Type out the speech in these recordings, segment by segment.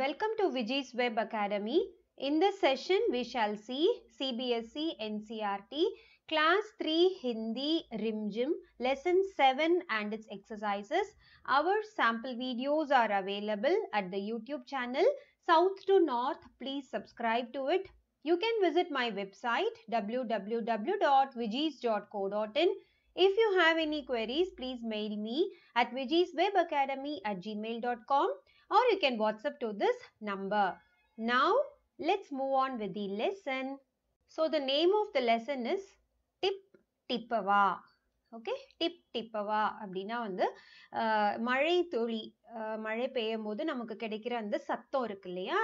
Welcome to Viji's Web Academy. In this session, we shall see CBSE NCERT Class 3 Hindi Rimjim Lesson 7 and its exercises. Our sample videos are available at the YouTube channel South to North. Please subscribe to it. You can visit my website www.vijis.co.in. If you have any queries, please mail me at vijiswebacademy@gmail.com or you can WhatsApp to this number. Now, let's move on with the lesson. So, the name of the lesson is Tip Tippava. Okay, Tip Tippava அப்படினா வந்து மழை துளி மழை பெய்யும் போது நமக்கு கிடைக்கிற அந்த சத்தம் இருக்கு இல்லையா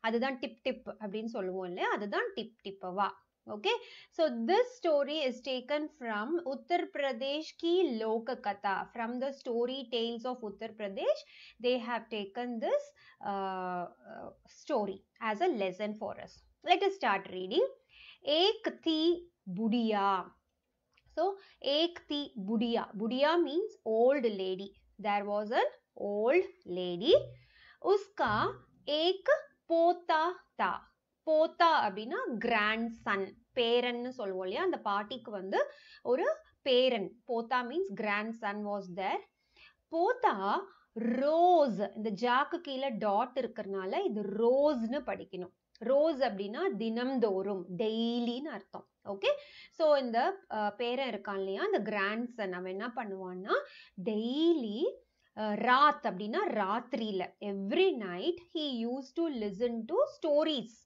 அதுதான் டிப் டிப் அப்படினு சொல்லுவோம் இல்லையா அதுதான் tip டிப்பவா. Okay, so this story is taken from Uttar Pradesh ki Lok Katha. From the story Tales of Uttar Pradesh, they have taken this story as a lesson for us. Let us start reading. Ek thi budiya. So, ek thi budiya. Budiya means old lady. There was an old lady. Uska ek pota tha. போத்தா அப்படின்னா grand Sun பேரன்னு சொல்லுவோம் இல்லையா அந்த பாட்டிக்கு வந்து ஒரு பேரன் போத்தா means grandson was there. போத்தா ரோஸ் இந்த ஜாக்கு கீழே டாட் இருக்கிறதுனால இது ரோஸ்னு படிக்கணும். ரோஸ் அப்படின்னா தினம்தோறும் டெய்லின்னு அர்த்தம். ஓகே, ஸோ இந்த பேரன் இருக்கான் இல்லையா அந்த கிராண்ட் சன் அவன் என்ன பண்ணுவான்னா டெய்லி ராத் அப்படின்னா ராத்திரியில every night he use to listen to stories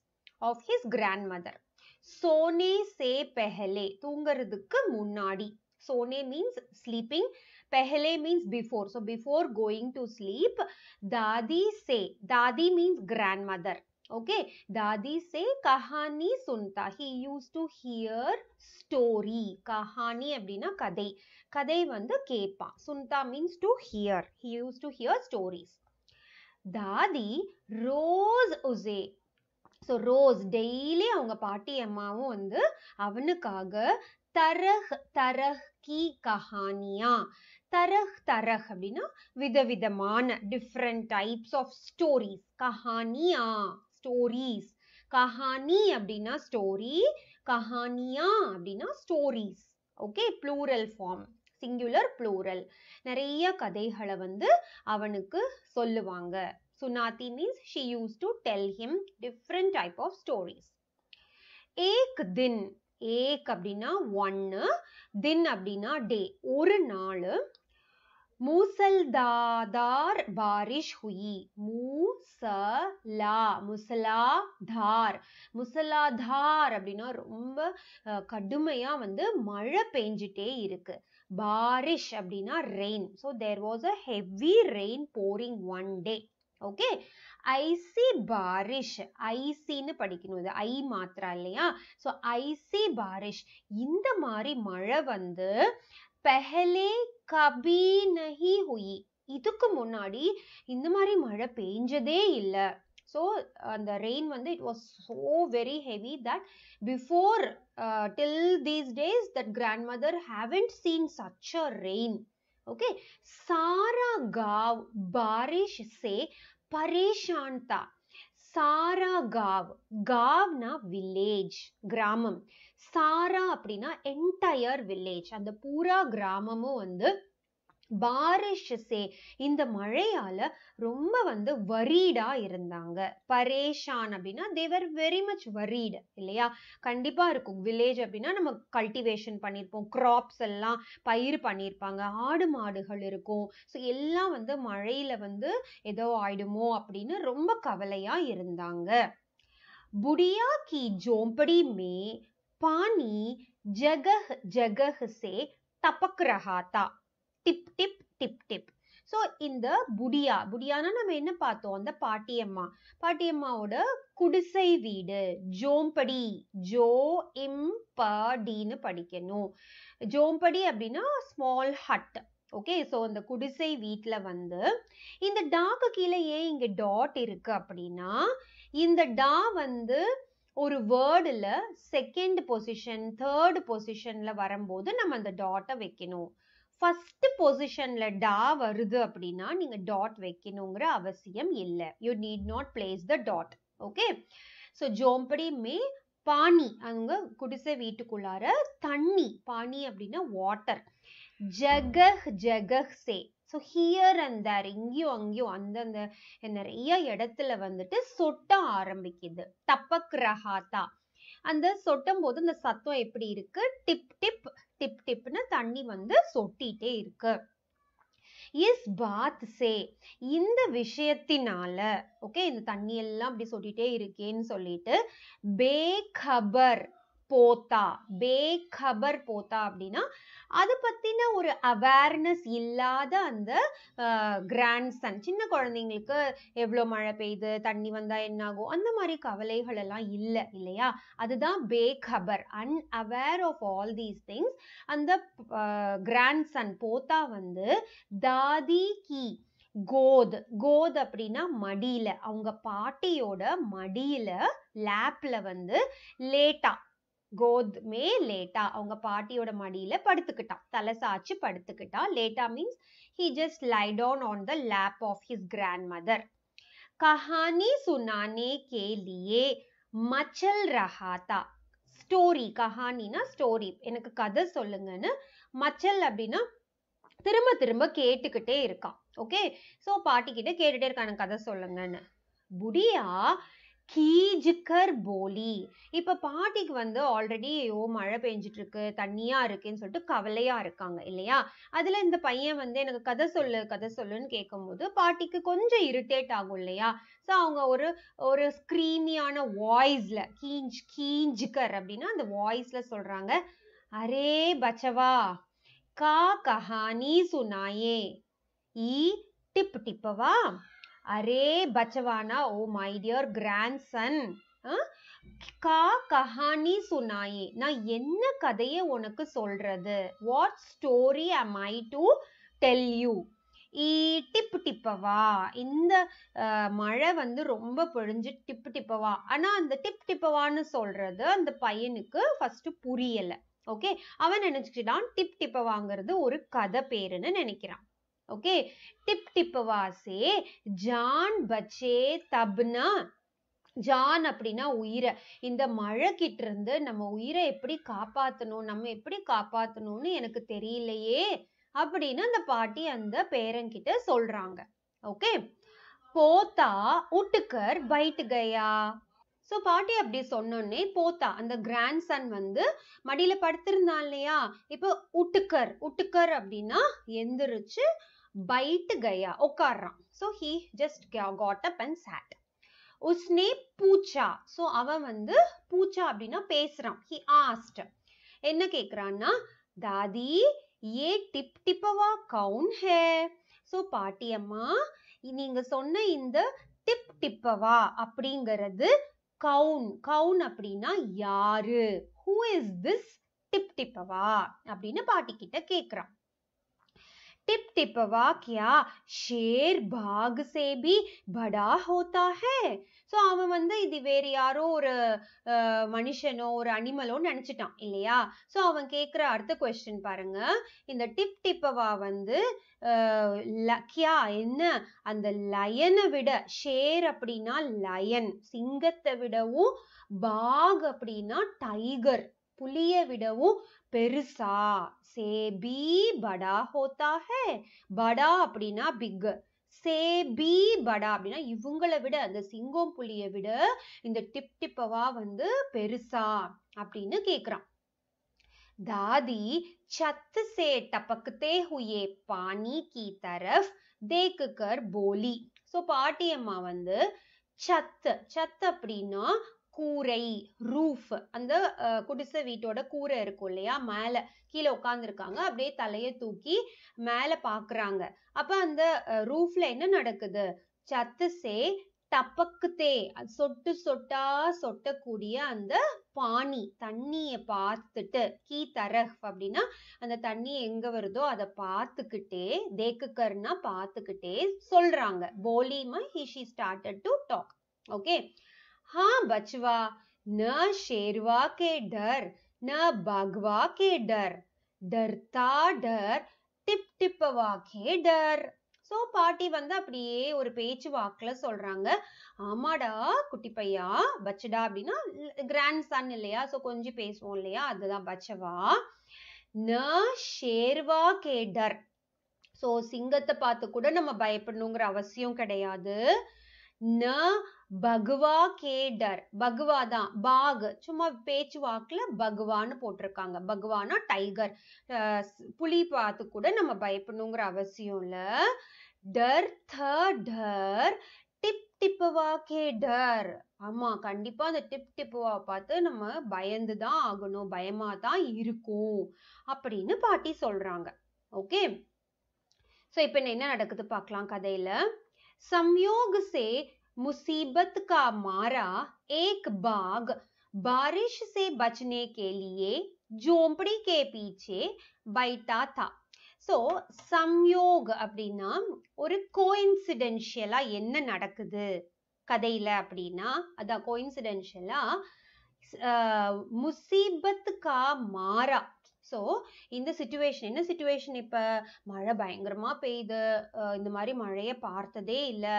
of his grandmother. Sone se pehle, தூங்கிறதுக்கு முன்னாடி. Sone means sleeping, pehle means before. So before going to sleep, dadi se, dadi means grandmother. Okay, dadi se kahani sunta. He used to hear story. Kahani அப்படின்னா கதை. கதை வந்து கேட்பா. Sunta means to hear. He used to hear stories. Dadi rose uze. So rose daily அவங்க பாட்டி அம்மாவும் வந்து அவனுக்காக தரஹ் தரஹ் கி கஹானியா தரஹ் தரஹ் அப்படின்னா விதவிதமான டிஃப்ரெண்ட் டைப்ஸ் ஆஃப் ஸ்டோரிஸ் கஹானியா ஸ்டோரிஸ் கஹானி அப்படின்னா ஸ்டோரி கஹானியா அப்படின்னா stories. Okay, plural form singular plural நிறைய கதைகளை வந்து அவனுக்கு சொல்லுவாங்க. Sunati means she used to tell him different type of stories. Ek din, ek அப்படின்னா ஒன்னு, din அப்படின்னா day, ஒரு நாள் மூசல்தார் பாரிஷ் ஹுயி. முசலாதார் முசலாதார் அப்படின்னா ரொம்ப கடுமையா வந்து மழை பெஞ்சிட்டே இருக்கு. பாரிஷ் அப்படின்னா rain. So there was a heavy rain pouring one day. Okay, ஐசி பாரிஷ் ஐசின்னு படிக்கணும். இது ஐ மாத்திரா இல்லையா? ஸோ ஐசி பாரிஷ் இந்த மாதிரி மழை வந்து பெஹலே கபி நஹி ஹுயி. இதுக்கு முன்னாடி இந்த மாதிரி மழை பெஞ்சதே இல்லை. ஸோ அந்த ரெயின் வந்து it was so very heavy that before till these days that grand mother haven't seen such a rain. Okay, सारा गांव बारिश से परेशान था. सारा गांव, गांव ना विलेज ग्रामम, सारा அப்படினா என்டையர் வில்லேஜ் அந்த பூரா கிராமமும் வந்து பாரிஷ் சே இந்த மழையால ரொம்ப வந்து வரீடா இருந்தாங்க. பரேஷான் அப்படின்னா they were very much worried இல்லையா? கண்டிப்பா இருக்கும். வில்லேஜ் அப்படின்னா நம்ம கல்டிவேஷன் பண்ணியிருப்போம், கிராப்ஸ் எல்லாம் பயிர் பண்ணியிருப்பாங்க, ஆடு மாடுகள் இருக்கும். ஸோ எல்லாம் வந்து மழையில வந்து ஏதோ ஆயிடுமோ அப்படின்னு ரொம்ப கவலையா இருந்தாங்க. புடியா கி ஜோம்படி மே பானி ஜகஹ் ஜகஹ் சே தபக் ரஹா தா. டிப் டிப் டிப் டிப். ஸோ இந்த புடியா புடியானா நம்ம என்ன பார்த்தோம்? அந்த பாட்டியம்மா பாட்டியம்மாவோட குடிசை வீடு ஜோம்படி ஜோ இம் படின்னு படிக்கணும். ஜோம்படி அப்படின்னா ஸ்மால் ஹட். ஓகே, ஸோ அந்த குடிசை வீட்டில் வந்து இந்த டாக்கு கீழே ஏன் இங்கே டாட் இருக்கு அப்படின்னா இந்த டா வந்து ஒரு வேர்டில் செகண்ட் பொசிஷன் தேர்ட் பொசிஷன்ல வரும்போது நம்ம அந்த டாட்டை வைக்கணும். ஃபர்ஸ்ட் பொசிஷன்ல டா வருது அப்படின்னா நீங்க டாட் வைக்கணுங்கிற அவசியம் இல்லை. You need not place the dot. Okay. So ஜோம்படி மே பானி, அவங்க குடிசை வீட்டுக்குள்ளார தண்ணி, பானி அப்படின்னா வாட்டர். ஜகஹ் ஜகஹ் சே, ஸோ ஹியர் அண்ட் தேர், இங்கேயும் அங்கேயும் அந்தந்த நிறைய இடத்துல வந்துட்டு சொட்ட ஆரம்பிக்குது. டப்பக் ரஹாத்தா, அந்த சொட்டும் போது இந்த சத்தம் எப்படி இருக்கு? டிப் டிப் டிப் டிப்னு தண்ணி வந்து சொட்டிட்டே இருக்கு. இஸ் பாத் சே, இந்த விஷயத்தினால, ஓகே, இந்த தண்ணி எல்லாம் அப்படி சொட்டிட்டே இருக்கேன்னு சொல்லிட்டு பேகபர் போத்தா, பேகபர் போத்தா அப்படின்னா அது பத்தின ஒரு அவேர்னஸ் இல்லாத அந்த கிராண்ட்சன், சின்ன குழந்தைங்களுக்கு எவ்வளோ மழை பெய்யுது, தண்ணி வந்தா என்ன ஆகும், அந்த மாதிரி கவலைகள் எல்லாம் இல்லை இல்லையா? அதுதான் பேகபர், unaware of all these things. அந்த கிராண்ட்சன் போத்தா வந்து தாதி கி கோத், கோத் அப்படின்னா மடியில, அவங்க பாட்டியோட மடியில, லேப்ல வந்து லேட்டா, கோத் மே லேட்டா, அவங்க பாட்டியோட மடியில படுத்துக்கிட்டான், தலை சாச்சு படுத்துக்கிட்டான். லேட்டா means he just lie down on the lap of his grandmother. कहानी सुनाने के लिए मचल रहा था. ஸ்டோரி, கஹானினா ஸ்டோரி, எனக்கு கதை சொல்லுங்கன்னு. மச்சல் அப்படின்னா திரும்ப திரும்ப கேட்டுக்கிட்டே இருக்கான். ஓகே. ஸோ பாட்டி கிட்ட கேட்டுட்டே இருக்கான், எனக்கு கதை சொல்லுங்கன்னு. புடியா கீஜ்கர் போலி, இப்ப பாட்டிக்கு வந்து ஆல்ரெடி மழை பெஞ்சிட்டு இருக்கு, தண்ணியா இருக்குன்னு சொல்லிட்டு கவலையா இருக்காங்க இல்லையா? அதுல இந்த பையன் வந்து எனக்கு கதை சொல்லு கதை சொல்லுன்னு கேட்கும் போது பாட்டிக்கு கொஞ்சம் இரிட்டேட் ஆகும் இல்லையா? ஸோ அவங்க ஒரு ஸ்கிரீமியான வாய்ஸ்ல, கீஞ்சிக்கர் அப்படின்னா அந்த வாய்ஸ்ல சொல்றாங்க, அரே பச்சவா கா கஹானி சுனாயே ஈ டிப் டிப்பவா. அரே பச்சவானா, ஓ மை டியர் கிராண்ட்சன், கா கஹானி சுனாயே, நான் என்ன கதையை உனக்கு சொல்றது? What story am I to tell you? ஈ டிப் டிப்பவா, இந்த மழை வந்து ரொம்ப பொழிஞ்சு டிப்பு டிப்பவா. ஆனா அந்த டிப் டிப்பவான்னு சொல்றது அந்த பையனுக்கு ஃபர்ஸ்ட் புரியல. ஓகே. அவன் நினைச்சுக்கிட்டான் டிப் டிப்பவாங்கிறது ஒரு கதை பேருன்னு நினைக்கிறான். ஓகே. டிப் டிப்பவா சே ஜான் பச்சே தப்னா, ஜான் அப்படின்னா உயிரை, இந்த மழை கிட்ட இருந்து நம்ம உயிரை எப்படி காப்பாத்தணும், நம்ம எப்படி காப்பாத்தணும்னு எனக்கு தெரியலையே அப்படின்னு அந்த பாட்டி அந்த பேரன்கிட்ட சொல்றாங்க. ஓகே. போத்தா உட்டுக்கர் பைட் கயா. ஸோ பாட்டி அப்படி சொன்னோன்னே போத்தா, அந்த கிராண்ட்சன் வந்து மடியில படுத்திருந்தான் இல்லையா? இப்போ உட்டுக்கர், உட்டுக்கர் அப்படின்னா எந்திரிச்சு, பைட் கயா உட்கார்றான். So he just got up and sat. உஸ்னே பூச்சா, ஸோ அவன் வந்து பூச்சா அப்படின்னா பேசுறான். ஹி ஆஸ்ட், என்ன கேட்குறான்னா, தாதி ஏ டிப் டிப்பவா கவுன் ஹே. ஸோ பாட்டி அம்மா, நீங்க சொன்ன இந்த டிப் டிப்பவா அப்படிங்கிறது கவுன், கவுன் அப்படின்னா யாரு? Who is this Tip Tipwa அப்படின்னு பாட்டி கிட்ட கேக்குறான். टिप टिपवा क्या शेर बाघ से भी बड़ा होता है. ஸோ அவன் வந்து இது வேறு யாரோ ஒரு மனுஷனோ ஒரு அனிமலோ நினைச்சிட்டான் இல்லையா? ஸோ அவன் கேட்குற அடுத்த கொஸ்டின் பாருங்க, இந்த டிப் டிப்பவா வந்து கியா என்ன, அந்த லயனை விட, ஷேர் அப்படின்னா லயன் சிங்கத்தை விடவும், பாக் அப்படின்னா டைகர் புலியை விடவும் பெருசா, से भी बड़ा होता है. बड़ा அப்படின்னா பிக், से भी बड़ा அப்படின்னா இவங்களை விட, அந்த சிங்கம் புலியை விட இந்த டிப் டிப்பவா வந்து பெருசா அப்படின்னு கேக்குறான். दादी छत से टपकते हुए पानी की तरफ देखकर बोली. सो பாட்டி அம்மா வந்து சத்து, சத்து அப்படின்னா கூரை, ரூஃப், அந்த குடிசை வீட்டோட கூரை இருக்கும் இல்லையா, மேல கீழே உட்காந்துருக்காங்க, அப்படியே தலையை தூக்கி மேல பாக்குறாங்க. அப்ப அந்த ரூஃப்ல என்ன நடக்குது? சத்து சே டப்பக்குத்தே, சொட்டு சொட்டா சொட்டக்கூடிய அந்த பானி தண்ணிய பார்த்துட்டு, கீ தரஃப் அப்படின்னா அந்த தண்ணி எங்க வருதோ அதை பார்த்துக்கிட்டே, தேக்குக்கர்னா பார்த்துக்கிட்டே சொல்றாங்க. போலிமா she started to talk. Okay. हाँ बचवा, न शेरवा के डर न बाघवा के डर, डरता डर டிப் டிப்பவா கே டர். சோ பாட்டி வந்து அப்படியே ஒரு பேச்சு வாக்குல சொல்றாங்க, ஆமாடா குட்டி பையா, பச்சடா அப்படின்னா கிராண்ட் சன் இல்லையா, சோ கொஞ்சம் பேசுவோம் இல்லையா, அதுதான் பச்சவா. ந ஷேர்வா கே டர். சோ சிங்கத்தை பார்த்து கூட நம்ம பயப்படணுங்கிற அவசியம் கிடையாது. ந பகவா கே டர். பகவா தான், பாக் சும்மா பேச்சு வாக்குல பகவான்னு போட்டிருக்காங்க. பகவானா டைகர், புலி பார்த்து கூட நம்ம பயப்படணுங்கிற அவசியம் இல்ல. டர் த டர் டிப் டிப்பவா கே டர். ஆமா கண்டிப்பா அந்த டிப் டிப்பவா பார்த்து நம்ம பயந்துதான் ஆகணும், பயமா தான் இருக்கும் அப்படின்னு பாட்டி சொல்றாங்க. ஓகே, சோ இப்ப என்ன நடக்குது பார்க்கலாம் கதையில. संयोग से मुसीबत का मारा एक बाघ बारिश से बचने के लिए झोंपड़ी के पीछे बैठा था. சோ சம்யோக் அப்படின்னா ஒரு கோயின்சிடென்ஷியலா என்ன நடக்குது கதையில அப்படின்னா, அதான் கோயின்சிடென்ஷியலா முசீபத் கா மாறா. ஸோ இந்த சிச்சுவேஷன் என்ன சிச்சுவேஷன், இப்ப மழை பயங்கரமா பெய்யுது, இந்த மாதிரி மழையை பார்த்ததே இல்லை.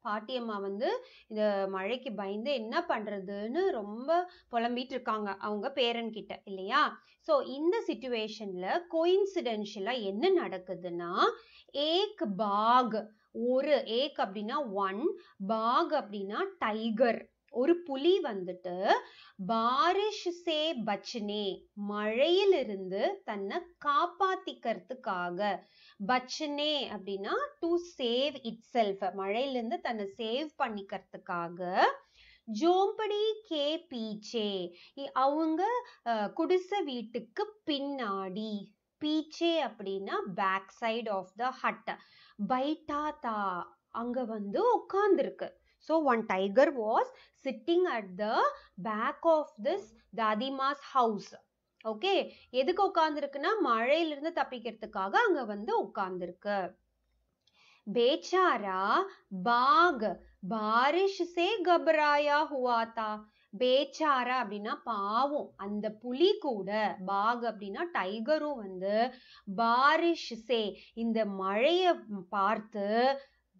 பாட்டியம்மா வந்து இந்த மழைக்கு பயந்து என்ன பண்றதுன்னு ரொம்ப புலம்பிட்டு இருக்காங்க அவங்க பேரன் கிட்ட இல்லையா. ஸோ இந்த சிச்சுவேஷன்ல கோயின்சிடென்ஷியலா என்ன நடக்குதுன்னா, ஏக் பாக், ஒரு ஏக் அப்படின்னா ஒன், பாக் அப்படின்னா டைகர், ஒரு புலி வந்துட்டு பாரிஷ் சே பச்னே, மழையிலிருந்து தன்னை காப்பாத்திக்கிறதுக்காக, பச்னே அப்படின்னா டு சேவ் இட் செல்ஃப், மழையிலிருந்து தன்னை சேவ் பண்ணிக்கிறதுக்காக, ஜோம்படி கே பீச்சே, அவங்க குடிசை வீட்டுக்கு பின்னாடி, பீச்சே அப்படின்னா back side of the hut, பைட்டா தா அங்க வந்து உட்கார்ந்துருக்கு. So one tiger was sitting at the back of this Dadima's house. Okay, எதுக்கு உட்கார்ந்துருக்குன்னா மழையிலிருந்து தப்பிக்கிறதுக்காக அங்க வந்து உட்கார்ந்துருக்கு. बेचारा बाघ बारिश से घबराया हुआ था. பேச்சாரா அப்படின்னா பாவம், அந்த புலி கூட, பாக் அப்படின்னா டைகரும் வந்து பாரிஷ் சே இந்த மழைய பார்த்து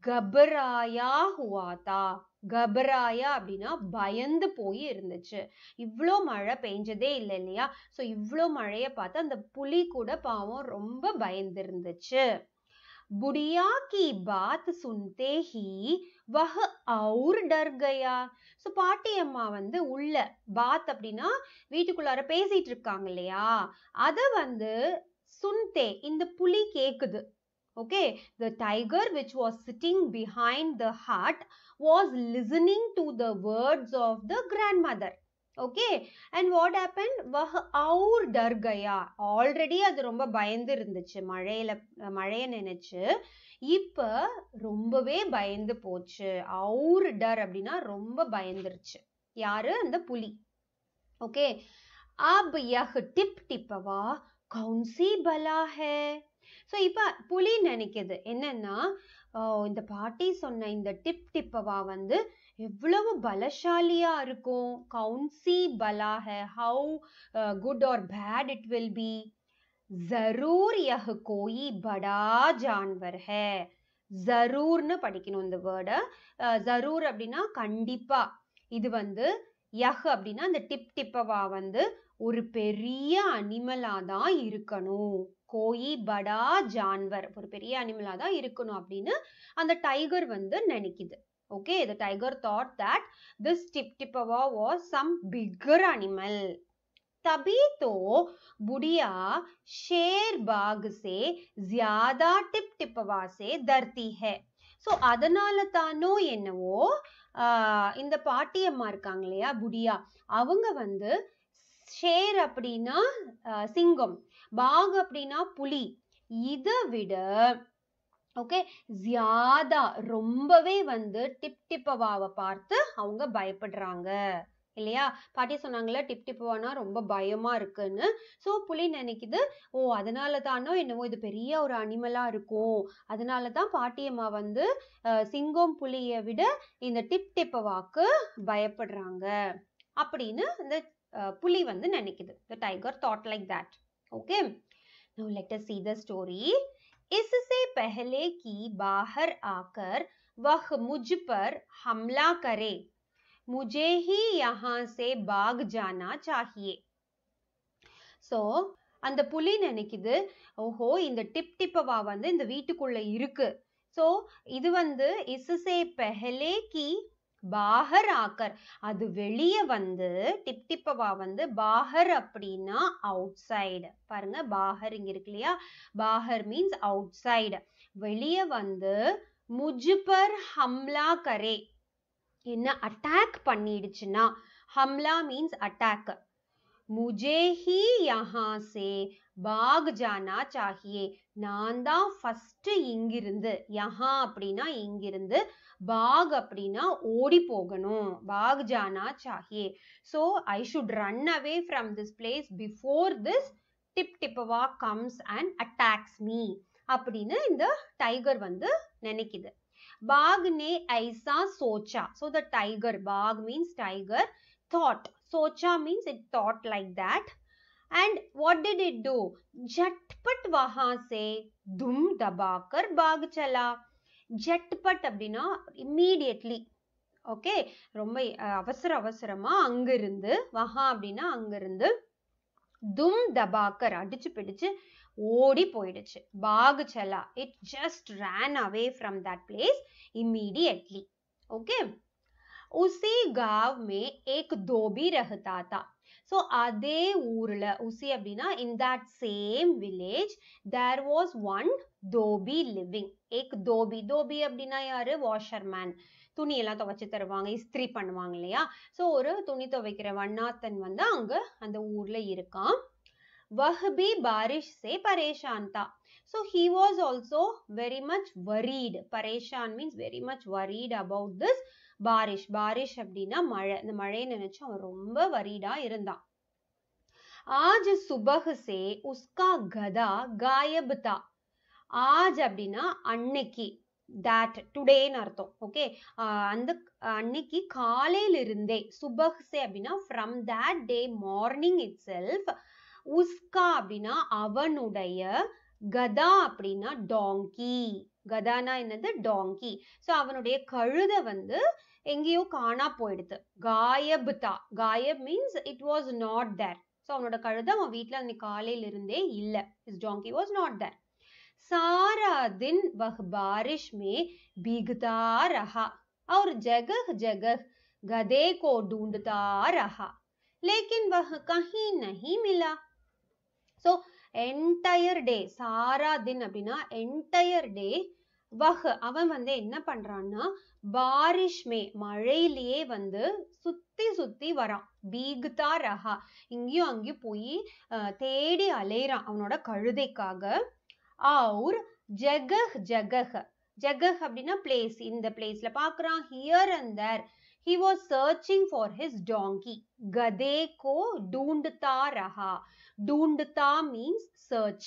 கபராயா ஹுவாதா, கபராயா அப்படின்னா பயந்து போய் இருந்துச்சு. இவ்வளோ மழை பெஞ்சதே இல்லை இல்லையா, ஸோ இவ்வளோ மழையை பார்த்து அந்த புலி கூட பாவம் ரொம்ப பயந்து இருந்துச்சு. बुढ़िया की बात सुनते ही वह और डर गया. ஸோ பாட்டி அம்மா வந்து உள்ள, பாத் அப்படின்னா வீட்டுக்குள்ளார பேசிட்டு இருக்காங்க இல்லையா, அத வந்து சுன்தே இந்த புலி கேக்குது. Okay, the tiger which was sitting behind the hut was listening to the words of the grandmother. Okay, and what happened, वह और डर गया, already அது ரொம்ப பயந்து இருந்துச்சு, மழைய நினைச்சு இப்ப ரொம்பவே பயந்து போச்சு. और डर அப்படின்னா ரொம்ப பயந்துருச்சு யாரு, அந்த புலி. ஓகே, अब यह टिप टिपवा कौन सी बला है. ஸோ இப்போ புலி நினைக்குது என்னன்னா, இந்த பாட்டி சொன்ன இந்த டிப் டிப்பவா வந்து எவ்வளவு பலசாலியா இருக்கும். கவுன்சி பலா ஹை, how good or bad it will be. ஜரூர் யஹ் கோயி படா ஜான்வர் ஹை. ஜரூர்னு படிக்கணும் இந்த வேர்டை. ஜரூர் அப்படின்னா கண்டிப்பா, இது வந்து யஹ் அப்படின்னா அந்த டிப் டிப்பவா வந்து ஒரு பெரிய அனிமலா தான் இருக்கணும். கோயி படா ஜான்வர், ஒரு பெரிய அனிமலா தான் இருக்கணும் அப்படின்னு அந்த டைகர் வந்து நினைக்குது. Okay, the tiger thought that this tiptipawa was some bigger animal. तभी तो बुढ़िया शेर बाग से ज्यादा टिपटिपवा से डरती है. ஸோ அதனால தானோ என்னவோ இந்த பாட்டியம்மா இருக்காங்க இல்லையா புடியா, அவங்க வந்து ஷேர் அப்படின்னா சிங்கம், பாக் அப்படின்னா புலி, இதை விட ஓகே ஜியாதா ரொம்பவே வந்து டிப் டிப்பவாவை பார்த்து அவங்க பயப்படுறாங்க இல்லையா. பாட்டி சொன்னாங்களா டிப் டிப்பவானா ரொம்ப பயமா இருக்குன்னு. ஸோ புலி நினைக்குது, ஓ அதனால தானோ என்னவோ இது பெரிய ஒரு அனிமலா இருக்கும், அதனால தான் பாட்டியம்மா வந்து சிங்கம் புலியை விட இந்த டிப் டிப்பவாக்கு பயப்படுறாங்க அப்படின்னு இந்த புலி வந்து நினைக்குது. The tiger thought like that. Okay, now let us see the story. इससे पहले कि बाहर आकर वह मुझ पर हमला करे मुझे ही यहाँ से भाग जाना चाहिए. So அந்த புலி நினைக்குது ஓஹோ இந்த டிப் டிப்பவா வந்து இந்த வீட்டுக்குள்ள இருக்கு. சோ இது வந்து इससे पहले कि बाहर आकर அது வெளியே வந்து டிப் டிப்பவா வந்து बाहर அப்படின்னா outside. பாருங்க बाहर இங்க இருக்கு இல்லையா, बाहर means outside. வெளியே வந்து मुझ पर हमला करे என்ன அட்டாக் பண்ணிடுச்சுன்னா, हमला means attack. मुझे ही यहाँ से भाग जाना चाहिए. நான் தான் ஃபர்ஸ்ட் இங்கிருந்து, யஹா அப்படின்னா இங்கிருந்து, பாக் அப்படின்னா ஓடி போகணும், பாக் ஜானா சாஹியே. So I should run away from this place before this Tip Tipwa comes and attacks me அப்படின்னு இந்த டைகர் வந்து நினைக்குது. பாக் ने ऐसा सोचा. So the tiger, बाघ means tiger, thought. Socha means it thought like that. And what did it do? झटपट वहां से धुम दबाकर भाग चला. झटपट அப்படின்னா immediately. ஓகே, ரொம்ப அவசரமா அங்கிருந்து, வஹா அப்படின்னா அங்கிருந்து, தும் தபாக்கர் அடிச்சு பிடிச்சு ஓடி போயிடுச்சு. பாக் சலா, it just ran away from that place immediately. Okay. उसी गांव में एक धोबी रहता था. So அதே ஊர்ல, उसी அப்படின்னா in that same village there was one Dhobi living. एक धोबी, धोबी அப்படின்னா யாரு, வாஷர்மேன், துணி எல்லாம் துவைச்சு தருவாங்க, இஸ்திரி பண்ணுவாங்க இல்லையா. ஸோ ஒரு துணி துவைக்கிற வண்ணாத்தன் வந்து அங்க அந்த ஊர்ல இருக்கான். वह भी बारिश से परेशान था. So he was also very much worried. परेशान means very much worried about this बारिश. बारिश அப்படின்னா மழை. இந்த மழையை நினைச்சு அவன் ரொம்ப வரிடா இருந்தான். आज सुबह से उसका गधा गायब था. आज அப்படின்னா அன்னைக்கு, that today ன்னு அர்த்தம். ஓகே, அந்த அன்னைக்கு காலையில இருந்தே, சுபஹ் சே அப்படின்னா from that day morning itself, உஸ்கா அப்படின்னா அவனுடைய, கதா அப்படின்னா டாங்கி, கதானா என்னது, டாங்கி. ஸோ அவனுடைய கழுதை வந்து எங்கேயோ காணா போயிடுது. காயப்தா, காயப் means it was not there. So அவனோட கழுதை அவன் வீட்டில் அன்னைக்கு காலையில இருந்தே இல்லை. his donkey was not there. सारा दिन वह बारिश में भीगता रहा और जगह जगह गधे को ढूंढता रहा लेकिन वह कहीं नहीं मिला. So entire day, सारा दिन அப்படின்னா entire day, वह அவன் வந்து என்ன பண்றான்னா, பாரிஷ் மே மழையிலேயே வந்து சுத்தி சுத்தி வரான். பீக்தா ரஹா, இங்கேயும் அங்கேயும் போய் தேடி அலைறான் அவனோட கழுதைக்காக. और जगह जगह, जगह அப்படின்னா place, இந்த பிளேஸ்ல பார்க்கறான். here and there he was searching for his donkey. गधे को ढूंढता रहा. ढूंढता means search.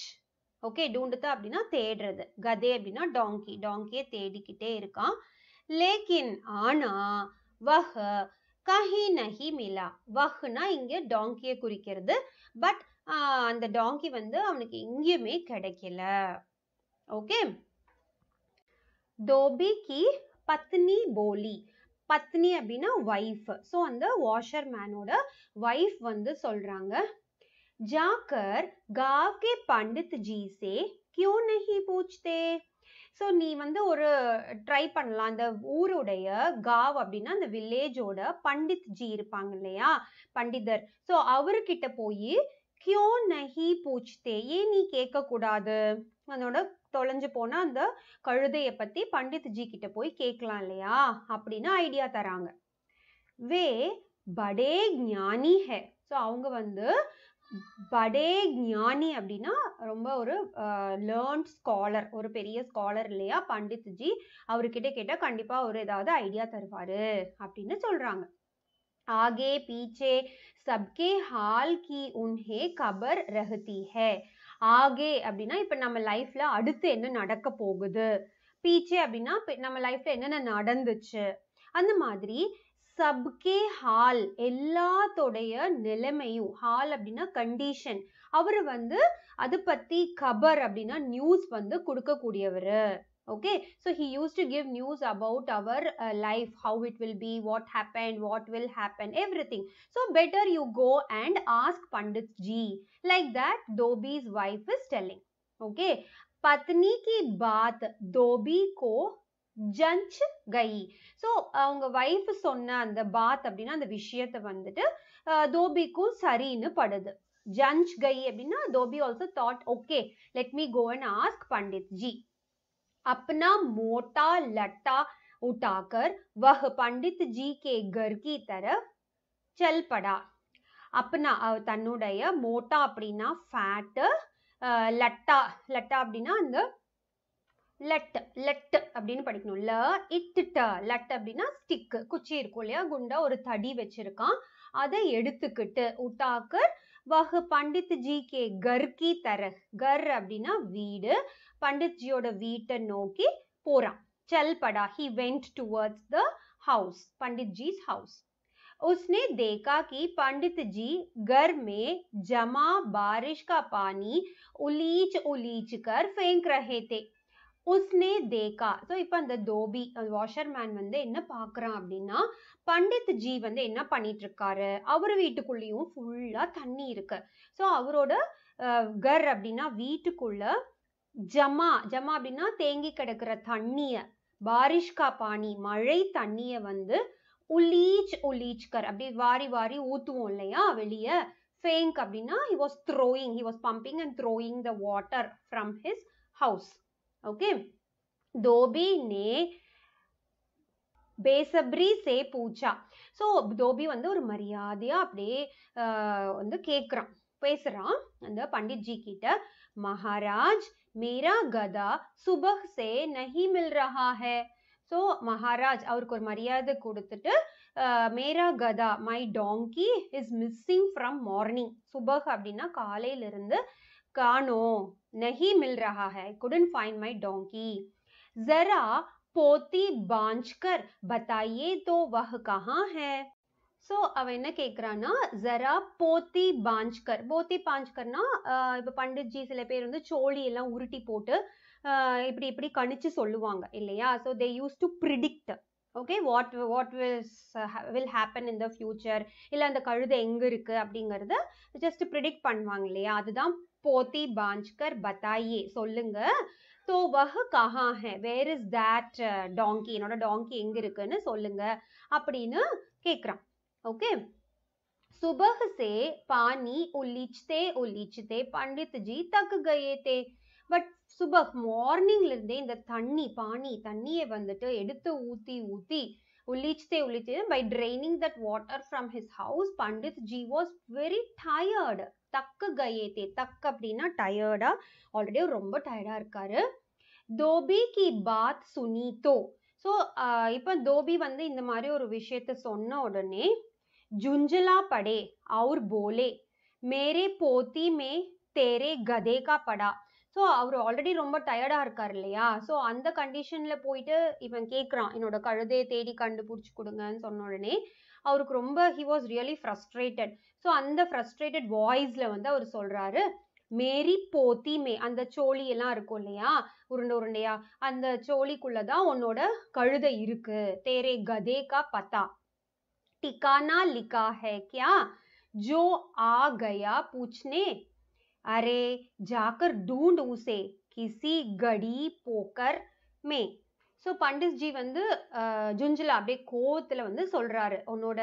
ஓகே, ढूंढता அப்படின்னா தேடுறது, கதே அப்படின்னா டாங்கி, டாங்கியை தேடிக்கிட்டே இருக்கான். लेकिन ஆனா वह कहीं नहीं मिला. वहனா இங்க டாங்கியை குறிக்கிறது. பட் அந்த டாங்கி வந்து அவனுக்கு எங்கேயுமே கிடைக்கல. ஓகே, धोबी की पत्नी बोली. பத்னி அப்படின்னா வைஃப். ஸோ அந்த வாஷர் மேனோட வைஃப் வந்து சொல்றாங்க, जाकर गांव के पंडित जी से क्यों नहीं पूछते. ஸோ நீ வந்து ஒரு ட்ரை பண்ணலாம், அந்த ஊருடைய, காவ் அப்படின்னா அந்த வில்லேஜோட பண்டித் ஜி இருப்பாங்க இல்லையா, பண்டிதர். ஸோ அவர்கிட்ட போய் क्यों नहीं पूछते, ஏன் நீ கேட்க கூடாது, அதோட தொலைஞ்சு போனா அந்த கழுதைய பத்தி பண்டித் ஜி கிட்ட போய் கேட்கலாம் இல்லையா அப்படின்னு ஐடியா தராங்க. வே படே ஞானி ஹே. ஸோ அவங்க வந்து படே ஞானி அப்படின்னா ரொம்ப ஒரு லேர்ன்ட் ஸ்காலர், ஒரு பெரிய ஸ்காலர் இல்லையா பண்டித் ஜி. அவர்கிட்ட கேட்டா கண்டிப்பா ஒரு ஏதாவது ஐடியா தருவாரு அப்படின்னு சொல்றாங்க. आगे पीछे सबके हाल की उन्हें खबर रहती है. ஆகே அப்படின்னா இப்ப நம்ம லைஃப்ல அடுத்து என்ன நடக்க போகுது, பீச்சே அப்படின்னா நம்ம லைஃப்ல என்னென்ன நடந்துச்சு, அந்த மாதிரி சப்கே ஹால் எல்லாத்தோடைய நிலைமையும், ஹால் அப்படின்னா கண்டிஷன், அவரு வந்து அது பத்தி கபர் அப்படின்னா நியூஸ் வந்து கொடுக்கக்கூடியவரு. Okay, so he used to give news about our life, how it will be, what happened, what will happen, everything. So better you go and ask Pandit Ji. Like that, Dobi's wife is telling. Okay, पत्नी की बात धोबी को जंच गई. So அவங்க wife சொன்ன அந்த பாத் அப்படின்னா அந்த விஷயத்தை வந்துட்டு தோபிக்கும் சரின்னு படுது. जंच गई அப்படின்னா धोबी also thought, okay, let me go and ask Pandit Ji. अपना मोटा लट्टा उठाकर वह पंडित जी के घर की तरफ चल पड़ा. अपना தன்னுடைய மோட்டா அப்படின்னா ஃபேட், லட்டா லட்டா அப்படின்னா அந்த லெட் அப்படின்னு படிக்கணும். ல இட் லட் அப்படின்னா ஸ்டிக், குச்சி இருக்கும் இல்லையா, குண்டா ஒரு தடி வச்சிருக்கான், அதை எடுத்துக்கிட்டு உட்டாக்கர் வஹ் பண்டித் ஜி கே கர் கி தரஹ், கர் அப்படின்னா வீடு, பண்டித் ஜியோட வீட்டை நோக்கி போறான். चल पड़ा, he went towards the house, Pandit जी's house. उसने देखा कि पंडित जी घर में जमा बारिश का पानी उलीच कर फेंक रहे थे. उसने देखा, so இப்போ அந்த தோபி வாஷர்மேன் வந்து என்ன பார்க்கறான் அப்படின்னா, பண்டித் ஜி வந்து என்ன பண்ணிட்டு இருக்காரு, அவர் வீட்டுக்குள்ளேயும் ஃபுல்லா தண்ணி இருக்கு. ஸோ அவரோட கர் அப்படின்னா வீட்டுக்குள்ள ஜமா ஜமா அப்படின்னா தேங்கி கிடக்கிற தண்ணிய, பாரிஷ் கா பானி மழை தண்ணிய வந்து உலீச் கர் அப்படி வாரி வாரி ஊத்துவோம் இல்லையா வெளியே, ஃபேங்க் அப்படின்னா he was pumping and throwing the water from his house. Okay, धोबी ने बेसब्री से पूछा. ஸோ தோபி வந்து ஒரு மரியாதையா அப்படியே வந்து கேட்குறான், பேசுறான் அந்த பண்டித் ஜி கிட்ட. மகாராஜ் मेरा गधा सुबह से नहीं मिल रहा है. ஸோ மகாராஜ் அவருக்கு ஒரு மரியாதை கொடுத்துட்டு, மேரா கதா my donkey is missing from morning. சுபஹ் அப்படின்னா காலையிலிருந்து காணோம், நஹி மில் ரஹா ஹை, couldn't find my donkey. जरा पोती बांझ कर बताइए तो वह कहाँ है. ஸோ அவன் என்ன கேட்குறான்னா, ஜரா போத்தி பாஞ்ச்கர். போத்தி பாஞ்ச்கர்னா இப்போ பண்டித் ஜி சில பேர் வந்து சோழி எல்லாம் உருட்டி போட்டு இப்படி இப்படி கணிச்சு சொல்லுவாங்க இல்லையா. So they use to predict, okay, what will happen in the future, இல்லை அந்த கழுதை எங்கே இருக்குது அப்படிங்கிறத ஜஸ்ட் ப்ரிடிக்ட் பண்ணுவாங்க இல்லையா. அதுதான் போத்தி பாஞ்ச்கர் பத்தாயே, சொல்லுங்க. तो वह कहाँ है, वेयर इज दैट डोंकी, என்னோட டாங்கி எங்க இருக்குன்னு சொல்லுங்க அப்படின்னு கேக்குறான். ओके, सुबह से पानी उलीचते पंडित जी तक गए थे. பட் சுபஹ் மார்னிங்ல இருந்தே இந்த தண்ணியை வந்துட்டு எடுத்து ஊத்தி உலிச்சே by draining that water from his house, Pandit Ji was very tired. தக்கு கயேதே, தக்கு அப்படின்னா டயர்டா, ஆல்ரெடி ரொம்ப டயர்டா இருக்காரு. தோபி கி பாத் சுனி தோ. ஸோ இப்போ தோபி வந்து இந்த மாதிரி ஒரு விஷயத்த சொன்ன உடனே ஜுஞ்சலா படே और बोले मेरे पोती में तेरे गधे का पड़ा. ஸோ அவர் ஆல்ரெடி ரொம்ப டயர்டா இருக்காரு இல்லையா. ஸோ அந்த கண்டிஷன்ல போயிட்டு இவன் கேட்குறான், என்னோட கழுதையை தேடி கண்டுபிடிச்சி கொடுங்கன்னு சொன்ன உடனே அவருக்கு ரொம்ப he was really frustrated. So அந்த ஃப்ரஸ்ட்ரேட்டட் வாய்ஸ்ல வந்து அவர் சொல்றாரு, மேரி போத்தி மே, அந்த சோழி எல்லாம் இருக்கும் இல்லையா உருண்டையா, அந்த சோழிக்குள்ளதான் உன்னோட கழுதை இருக்கு. தேரே கதே கா பத்தா ठिकाना लिखा है क्या, जो आ गया पूछने. अरे जाकर ढूंढ उसे किसी गड़ी पोकर में. ஸோ பண்டித் ஜி வந்து ஜுஞ்சிலா அப்படியே கோத்துல வந்து சொல்றாரு, உன்னோட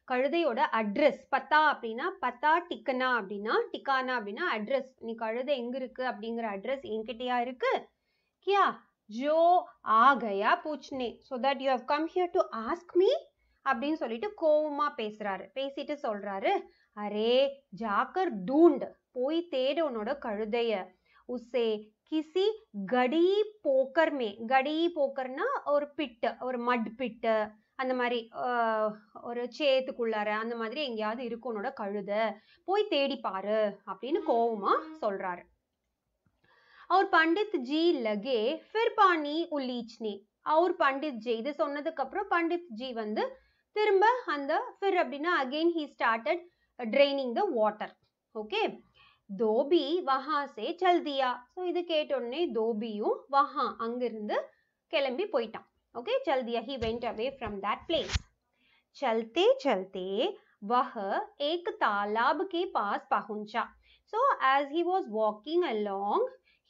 கழுதையோட அட்ரஸ், பத்தா அப்படின்னா பத்தா, டிக்கனா அப்படின்னா அட்ரஸ், நீ கழுதை எங்க இருக்கு அப்படிங்கிற அட்ரஸ் என்கிட்டயா இருக்கு. கியா ஜோ ஆ கயா பூச்னே, so that you have come here to ask me அப்படின்னு சொல்லிட்டு கோவமா பேசிட்டு சொல்றாரு, அரே ஜாக்கர் டூண்ட், போய் தேடு உன்னோட கழுதைய. உசே கிசி கடி போக்கர்மே, கடி போக்கர்னா ஒரு பிட்டு, ஒரு மட் பிட்டு, அந்த மாதிரி ஒரு சேத்துக்குள்ளார அந்த மாதிரி எங்கேயாவது இருக்கும் உன்னோட கழுதை, போய் தேடி பாரு அப்படின்னு கோவமா சொல்றாரு. और पंडित जी लगे फिर पानी उलीचने. और पंडित जी இது சொன்னதுக்கு அப்புறம் பண்டித் ஜி வந்து திரும்ப அந்த फिर அப்படின்னா again he started draining the water. Okay, धोबी वहां से चल दिया. So இது கேட்ட உடனே தோபியும் वहां அங்கிருந்து கிளம்பி போயிட்டான். Okay, चल दिया, he went away from that place. चलते चलते वह एक तालाब के पास पहुंचा. So as he was walking along,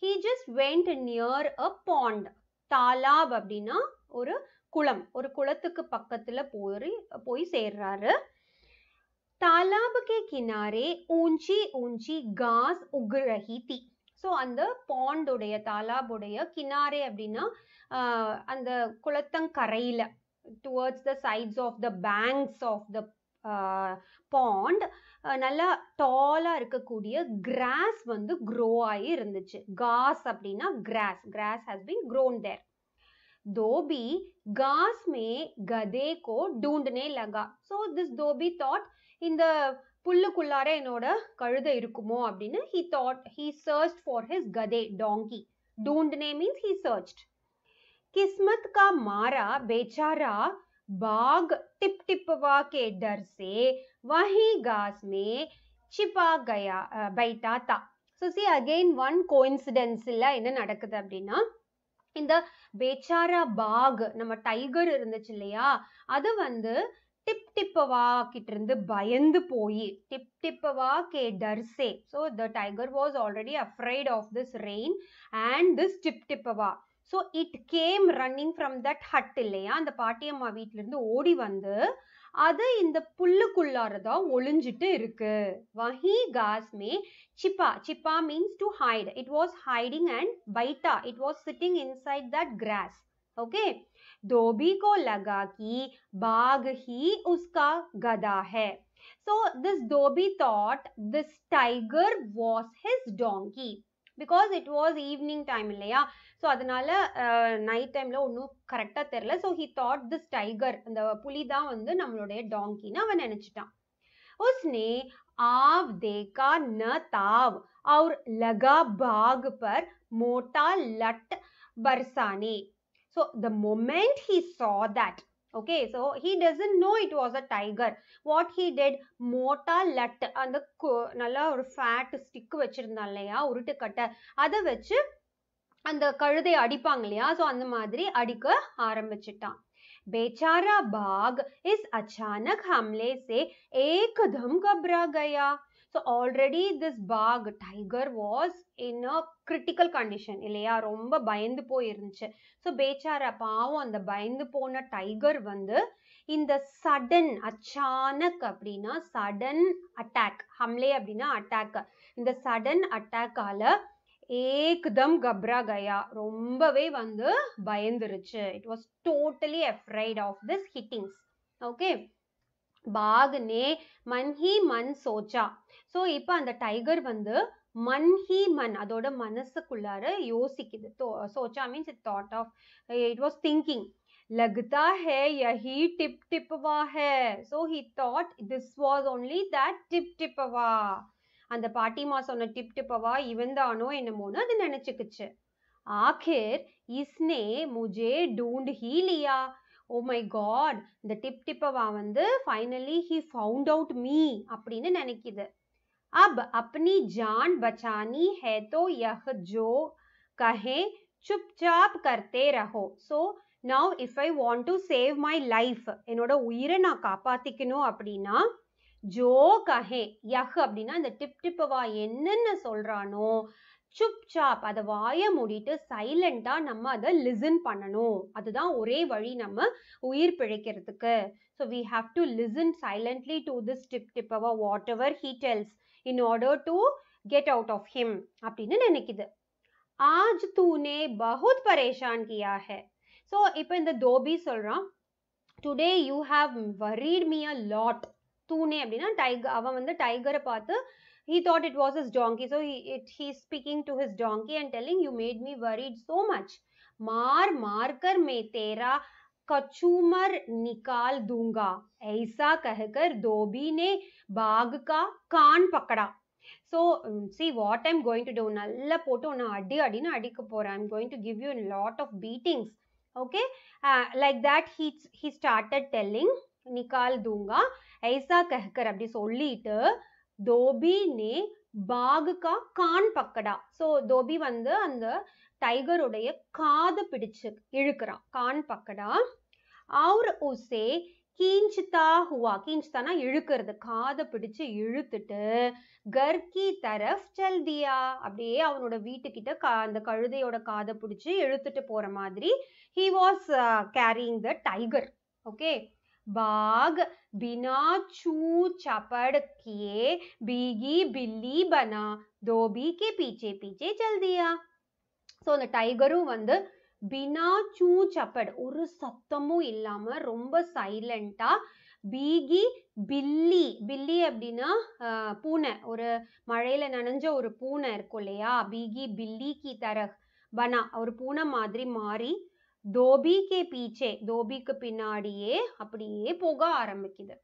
he just went near a pond. तालाब அப்படின்னா ஒரு குளம், ஒரு குளத்துக்கு பக்கத்துல போய் சேர்றாரு. तालाब के किनारे ऊंची ऊंची घास उग रही थी. ஸோ அந்த பாண்டுடைய தாலாபுடைய கினாரே அப்படின்னா அந்த குளத்தங்கரையில towards the sides of the banks of the pond நல்லா டாலா இருக்கக்கூடிய கிராஸ் வந்து க்ரோ ஆகி இருந்துச்சு. காஸ் அப்படின்னா grass, grass has been grown there. धोबी घास में गधे को ढूंढने लगा. So this धोबी thought இந்த புல்லுக்குள்ளார என்னோட கழுதை இருக்குமோ அப்படின்னு he searched for his गधे, donkey. ढूंढने means he searched. किस्मत का मारा बेचारा बाघ टिपटिपवा के डर से वही घास में छिपा गया बैठा था. So see again one coincidence இல்ல என்ன நடக்குது அப்படின்னா, இந்த பேச்சாரா பாக் நம்ம டைகர் இருந்துச்சு இல்லையா, அது வந்து டிப் டிப்பவா கிட்ட இருந்து பயந்து போய் டிப் டிப்பவா கே டர்சே. So the tiger was already afraid of this rain and this Tip Tipwa. So it came running from that hut இல்லையா, அந்த பாட்டியம்மா வீட்டுல இருந்து ஓடி வந்து அது இந்த புல்லுக்குள்ளாரதான் ஒளிஞ்சிட்டு இருக்கு. வஹி காஸ் மே छिपा, छिपा means to hide. It was hiding and baita, it was sitting inside that grass. Okay, धोबी को लगा कि बाघ ही उसका गधा है. So this Dhobi thought this tiger was his donkey because it was evening time இல்லையா. ஸோ அதனால நைட் டைம்ல ஒன்றும் கரெக்டாக தெரியல. So he thought this tiger, அந்த புலி தான் வந்து நம்மளுடைய டாங்கின்னு அவன் நினைச்சிட்டான். उसने आव देखा न ताव और लगा बाघ पर मोटा लट बरसाने. So the moment he saw that, okay, so he doesn't know it was a tiger. What he did, mota lat, and நல்லா ஒரு ஃபேட் ஸ்டிக் வச்சிருந்தான் இல்லையா, உருட்டு கட்டை, அதை வச்சு அந்த கழுதை அடிப்பாங்க இல்லையா, ஸோ அந்த மாதிரி அடிக்க ஆரம்பிச்சிட்டான். बेचारा बाघ इस अचानक हमले से एकदम घबरा गया. So already this बाघ tiger was in a critical condition இல்லையா, ரொம்ப பயந்து போயிருந்துச்சு. ஸோ பேச்சாரா பாவம் அந்த பயந்து போன டைகர் வந்து இந்த சடன், அச்சானக் அப்படின்னா சடன் அட்டாக், ஹம்லே அப்படின்னா அட்டாக், இந்த சடன் அட்டாக்கால ஏக்தம் கப்ரா கயா, ரொம்பவே வந்து பயந்துருச்சு. It was totally afraid of this hittings. Okay, பாக் நே மன் ஹி மன் சோச்சா. ஸோ இப்போ அந்த டைகர் வந்து மன் ஹி மன், அதோட மனசுக்குள்ளார யோசிக்குது. சோச்சா means it thought of, it was thinking, लगता है यही टिप टिपवा है. So he thought this was only that Tip Tipwa. அந்த பாட்டிமா சொன்ன டிப் டிப்பவா இவன் தானோ என்னமோன்னு அது நினைச்சுக்குச்சு. ஆகிர் இஸ்னே முஜே டூண்ட் ஹீ லியா. ஓ மை காட், இந்த டிப் டிப்பவா வந்து finally he found out me அப்படின்னு நினைக்குது. अब अपनी जान बचानी है तो यह जो कहे चुपचाप करते रहो. So now if I want to save my life, என்னோட உயிரை நான் காப்பாத்திக்கணும் அப்படின்னா, ஜோ கஹே, யஹ் அப்படின்னா இந்த டிப் டிப்பவா என்னென்ன சொல்றானோ, சுப்சாப் அதை வாய மூடிட்டு சைலண்டா நம்ம அதை லிசன் பண்ணணும். அதுதான் ஒரே வழி நம்ம உயிர் பிழைக்கிறதுக்கு. So we have to listen silently to this Tip Tipwa whatever he tells in order to get out of him அப்படின்னு நினைக்குது. ஆஜ் தூனே பஹுத் பரேஷான் கியா ஹே. ஸோ இப்போ இந்த தோபி சொல்றான், today you have worried me a lot. தூனே அப்படின்னா டைகர், அவன் வந்து டைகரை பார்த்து he thought it was his donkey, so he's speaking to his donkey and telling, you made me worried so much. मार कर मैं तेरा कचूमर निकाल दूंगा. ऐसा कहकर धोबी ने बाघ का कान पकड़ा. So see what I'm going to do. நல்லா போட்டு உன்னை அடின்னு அடிக்க போறேன். I'm going to give you a lot of beatings. Okay, like that he started telling, निकाल दूंगा ऐसा कहकर அப்படி சொல்லிட்டு धोबी ने बाघ का कान पकड़ा. So धोबी வந்து அந்த டைகருடைய காதை பிடிச்சு இழுக்கிறான். कान पकड़ा और उसे खींचता हुआ, खींचताना இழுக்கிறது, காதை பிடிச்சு இழுத்துட்டு घर की तरफ चल दिया. அப்படியே அவனோட வீட்டுக்கிட்ட அந்த கழுதையோட காதை பிடிச்சு இழுத்துட்டு போற மாதிரி he was carrying the tiger. Okay. बाघ बिना छू चपड़ किए बीगी बिल्ली बना धोबी के पीछे पीछे चल दिया. ஸோ அந்த டைகரும் வந்து பினா சூ சப்பட், ஒரு சத்தமும் இல்லாம ரொம்ப சைலண்டா பீகி பில்லி, பில்லி அப்படின்னா பூனை, ஒரு மழையில நனைஞ்ச ஒரு பூனை இருக்கும் இல்லையா, பீகி பில்லி கி தரஹ் பனா, ஒரு பூனை மாதிரி மாறி धोबी के पीछे, धोबीக்கு பின்னாடியே அப்படியே போக ஆரம்பிக்குது.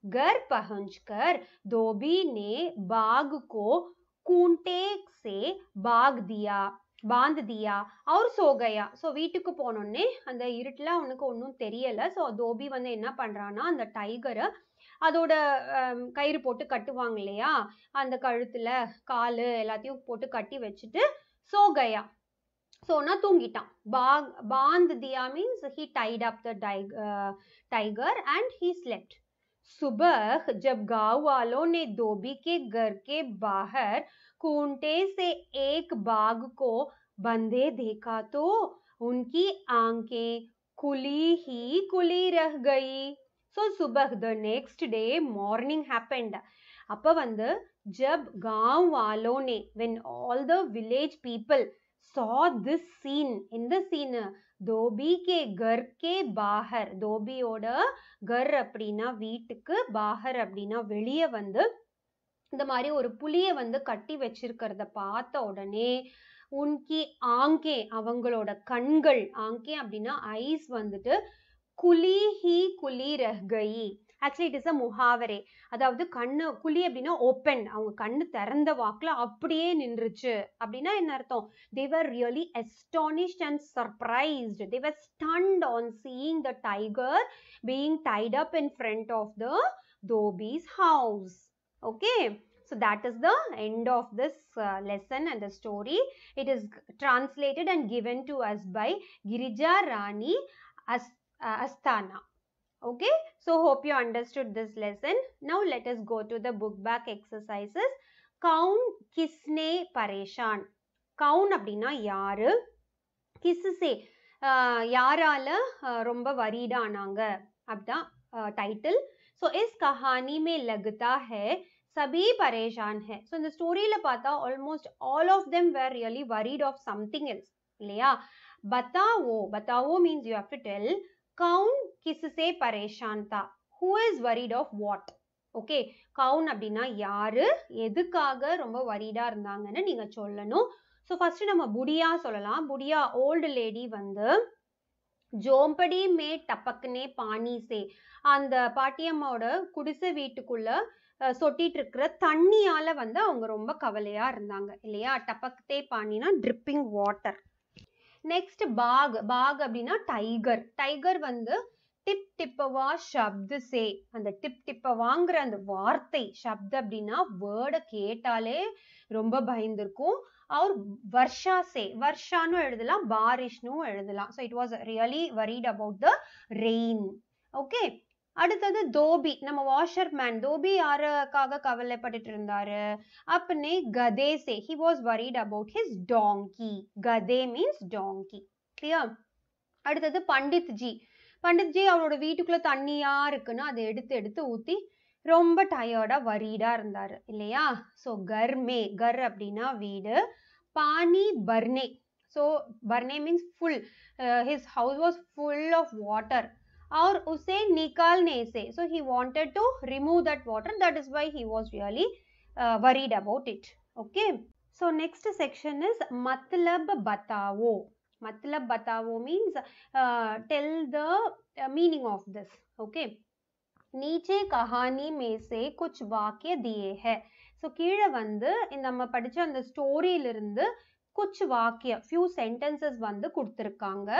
घर पहुंचकर धोबी ने बाघ को खूंटे से बांध दिया और सो गया. ஸோ வீட்டுக்கு போனோடனே அந்த இருட்டில் அவனுக்கு ஒன்றும் தெரியலை. ஸோ தோபி வந்து என்ன பண்ணுறான்னா அந்த டைகரை அதோட கயிறு போட்டு கட்டுவாங்க இல்லையா, அந்த கழுத்தில் கால் எல்லாத்தையும் போட்டு கட்டி வச்சுட்டு சோ கயா, सोना तूंगिटान. बांध दिया means he tied up the tiger and he slept. सुबह जब गांव वालों ने धोबी के घर के बाहर खूंटे से एक बाघ को बंधे देखा तो उनकी आंखें खुली ही खुली रह गई. So सुबह the next day morning happened. அப்ப வந்து जब गांव वालों ने, when all the village people saw this scene, in the scene धोबी के घर के बाहर, धोबिயோட घर அப்படின்னா வீட்டுக்கு, பாகர் அப்படின்னா வெளியே வந்து இந்த மாதிரி ஒரு புலியை வந்து கட்டி வச்சிருக்கிறத பார்த்த உடனே உன்கி ஆங்கே, அவங்களோட கண்கள், ஆங்கே அப்படின்னா ஐஸ் வந்துட்டு குலி ஹி குலி ரஹ்கயி. ஆக்சுவலி இட் இஸ் அ முஹாவரே, அதாவது கண்ணு குழி அப்படின்னா ஓப்பன், அவங்க கண்ணு திறந்த வாக்குல அப்படியே நின்றுச்சு அப்படின்னா என்ன அர்த்தம், they were really astonished and surprised, they were stunned on seeing the tiger being tied up in front of the Dhobi's house. Okay, so that is the end of this lesson and the story. It is translated and given to us by Girija Rani Asthana. Okay, so hope you understood this lesson. Now let us go to the book back exercises. Kaun kisne pareshan. Kaun அப்படின்னா யாரு, கிஸ்ஸே யாரால ரொம்ப worried ஆனாங்க அப்படிதான் title. So இஸ் கஹானி மே லக்தா ஹை சபி பரேஷான் ஹை. ஸோ இந்த ஸ்டோரியில பார்த்தா almost all of them were really worried of something else இல்லையா. பத்தாவோ, பத்தாவோ means you have to tell कौन किससे परेशान था, who is worried of what. Okay, கவுன் அப்படின்னா யாரு, எதுக்காக ரொம்ப வரிடா இருந்தாங்கன்னு நீங்க சொல்லணும். ஸோ ஃபர்ஸ்ட் நம்ம புடியா சொல்லலாம். புடியா ஓல்டு லேடி வந்து ஜோம்படி மே டப்பக்குனே பானி சே, அந்த பாட்டியம்மாவோட குடிசை வீட்டுக்குள்ள சொட்டிட்டு இருக்கிற தண்ணியால வந்து அவங்க ரொம்ப கவலையா இருந்தாங்க இல்லையா. டப்பக்தே பானினா ட்ரிப்பிங் வாட்டர். நெக்ஸ்ட் பாக், பாக் அப்படின்னா டைகர். டைகர் வந்து டிப் டிப்பவா ஷப்து சே, அந்த டிப் டிப்பவாங்கிற அந்த வார்த்தை, ஷப்து அப்படின்னா வேர்டை கேட்டாலே ரொம்ப பயந்துருக்கும். அவர் வர்ஷா சே, வர்ஷான்னு எழுதலாம், பாரிஷ்னு எழுதலாம். So it was really worried about the rain. Okay, அடுத்தது தோபி, நம்ம வாஷர் மேன். தோபி யாருக்காக கவலைப்பட்டுட்டு இருந்தாரு அப்பனே கதே சே, he was worried about his donkey. Kadhe means donkey. clear. அடுத்தது பண்டித் ஜி. பண்டித் ஜி அவரோட வீட்டுக்குள்ள தண்ணியா இருக்குன்னு அதை எடுத்து எடுத்து ஊத்தி ரொம்ப டயர்டா worriedா இருந்தாரு இல்லையா. ஸோ கர்மே, கர் அப்படின்னா வீடு, பானி பர்னே. ஸோ பர்னே means full, his house was full of water. और उसे निकालने से, so he wanted to remove that water, that is why he was really worried about it. Okay, so next section is matlab batao. Matlab batao means tell the meaning of this. Okay, नीचे कहानी में से कुछ वाक्य दिए हैं. so கீழே வந்து நம்ம படிச்ச அந்த ஸ்டோரியில இருந்து कुछ वाक्य, few sentences வந்து கொடுத்திருக்காங்க.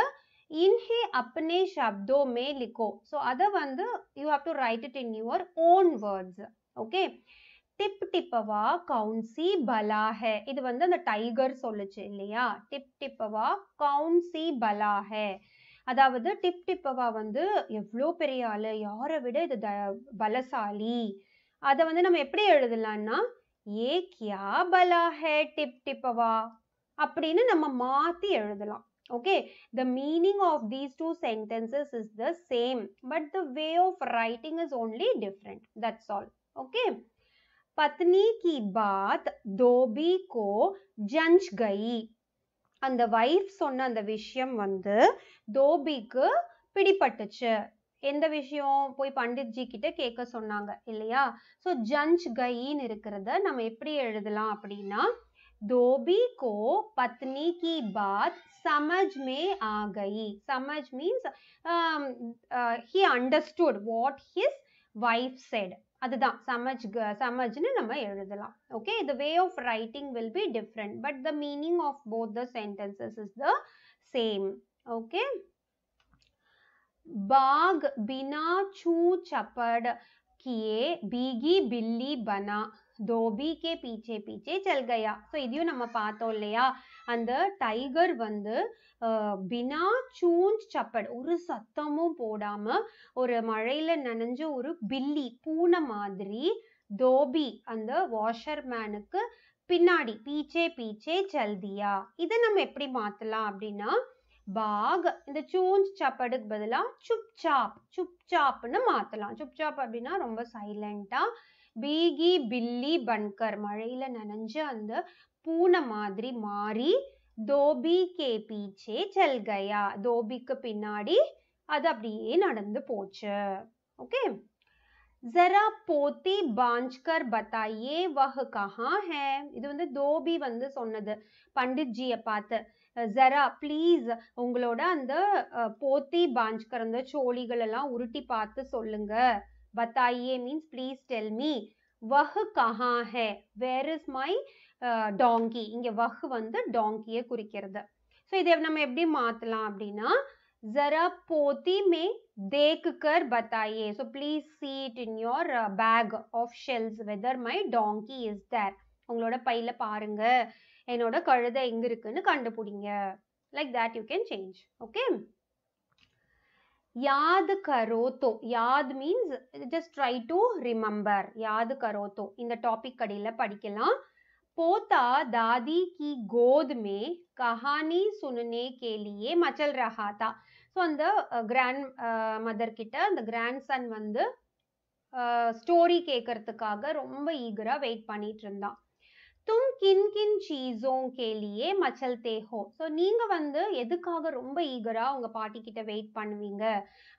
इन्हें अपने शब्दों में लिखो. so अदा vandu you have to write it in your own words. okay, Tip Tipwa கவுன்சி பலா ஹே. இது வந்து அந்த டைகர் சொல்லுச்சு இல்லையா? டிப் டிப்பவா கவுன்சி பலா ஹே. அதாவது டிப் டிப்பவா வந்து எவ்வளோ பெரிய ஆளு, யாரை விட இது பலசாலி. அதை வந்து நம்ம எப்படி எழுதலாம்னா ஏ கியா பலா ஹே டிப் டிப்பவா அப்படின்னு நம்ம மாத்தி எழுதலாம். Okay, the meaning of these two sentences is the same, but the way of writing is only different. That's all. Okay. पत्नी की बात धोबी को जंच गई. அந்த வைஃப் சொன்ன அந்த விஷயம் வந்து தோபிக்கு பிடிபட்டுச்சு. எந்த விஷயம்? போய் பண்டித்ஜி கிட்ட கேட்க சொன்னாங்க இல்லையா? ஸோ ஜஞ்ச் கைன்னு இருக்கிறத நம்ம எப்படி எழுதலாம் அப்படின்னா धोबी को पत्नी की बात समझ में आ गई. समझ means he understood what his wife said. அதுதான் சமஜ்னு நம்ம எழுதலாம். Okay, the way of writing will be different, but the meaning of both the sentences is the same. Okay. बाघ बिना छू चपड़ किए भीगी बिल्ली बना धोबी के पीछे पीछे चल गया. ஸோ இதையும் நம்ம பார்த்தோம் இல்லையா? அந்த டைகர் வந்து பினா சூஞ்ச் சப்பட், ஒரு சத்தமும் போடாம ஒரு மழையில நனைஞ்ச ஒரு பில்லி பூனை மாதிரி தோபி அந்த வாஷர்மேனுக்கு பின்னாடி பீச்சே பீச்சே சல்தியா. இதை நம்ம எப்படி மாத்தலாம் அப்படின்னா பாக் இந்த சூஞ்ச் சப்படுக்கு பதிலா சுப்சாப் சுப்சாப்னு மாத்தலாம். சுப்சாப் அப்படின்னா ரொம்ப சைலண்டா. பீகி பில்லி பன்கர் மழையில நனைஞ்ச அந்த பூனை மாதிரி மாறி தோபி கே பீச்சே சல் கயா, தோபிக்கு பின்னாடி அது அப்படியே நடந்து போச்சு. ஓகே. जरा पोती बांझ कर बताइए वह कहाँ है. இது வந்து தோபி வந்து சொன்னது பண்டித்ஜியை பார்த்து. ஜரா ப்ளீஸ் உங்களோட அந்த போத்தி பாஞ்ச்கர் அந்த சோழிகள் எல்லாம் உருட்டி பார்த்து சொல்லுங்க. பத்தாயே மீன்ஸ் ப்ளீஸ் டெல் மீ. வஹ் கஹா ஹே, வேர் இஸ் மை டாங்கி. இங்க வஹ் வந்து டாங்கியை குறிக்கிறது. ஸோ இதை நம்ம எப்படி மாத்தலாம் அப்படின்னா जरा पोती में देख कर बताइए. So please see it in your bag of shells whether my donkey is there. உங்களோட பையில பாருங்க என்னோட கழுதை எங்க இருக்குன்னு கண்டுபிடிங்க. Like that you can change. Okay. याद करो तो, याद means just try to remember. याद करो तो இந்த டாபிக் கடையில படிக்கலாம். पोता दादी की गोद में कहानी सुनने के लिए मचल रहा था. ஸோ அந்த கிராண்ட் மதர் கிட்ட அந்த கிராண்ட் சன் வந்து ஸ்டோரி கேட்கறதுக்காக ரொம்ப ஈகரா வெயிட் பண்ணிட்டு இருந்தான். तुम किन किन चीजों के लिए मचलते हो. ஸோ நீங்க வந்து எதுக்காக ரொம்ப ஈகரா உங்க பாட்டி கிட்ட வெயிட் பண்ணுவீங்க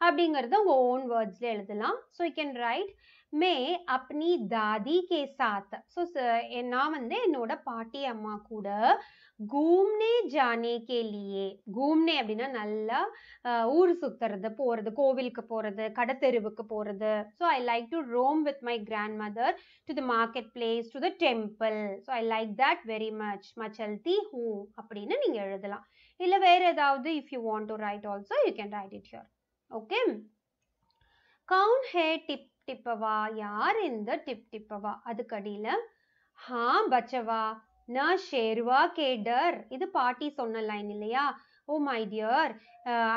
அப்படிங்கறத உங்க ஓன் வேர்ட்ஸ்ல எழுதலாம். ஸோ யூ கேன் ரைட் मैं अपनी दादी के साथ. ஸோ நான் வந்து என்னோட பாட்டி அம்மா கூட घूमने जाने के लिए. घूमने அப்படின்னா நல்லா ஊர் சுத்துறது, போறது, கோவிலுக்கு போறது, கடத்தெருவுக்கு போறது. So I like to roam with my grandmother to the market place, to the temple. So I like that very much. மச்சல்தி ஹூ அப்படின்னு நீங்க எழுதலாம். இல்ல வேற ஏதாவது if you want to write also you can write it here. Okay. கவுன் ஹே டிப் டிப்பவா, யார் இந்த டிப் டிப்பவா? அதுக்கு அடியில ஹா பச்சவா ந ஷேர்வா கே டர். இது பாட்டி சொன்ன லைன் இல்லையா? Oh my dear,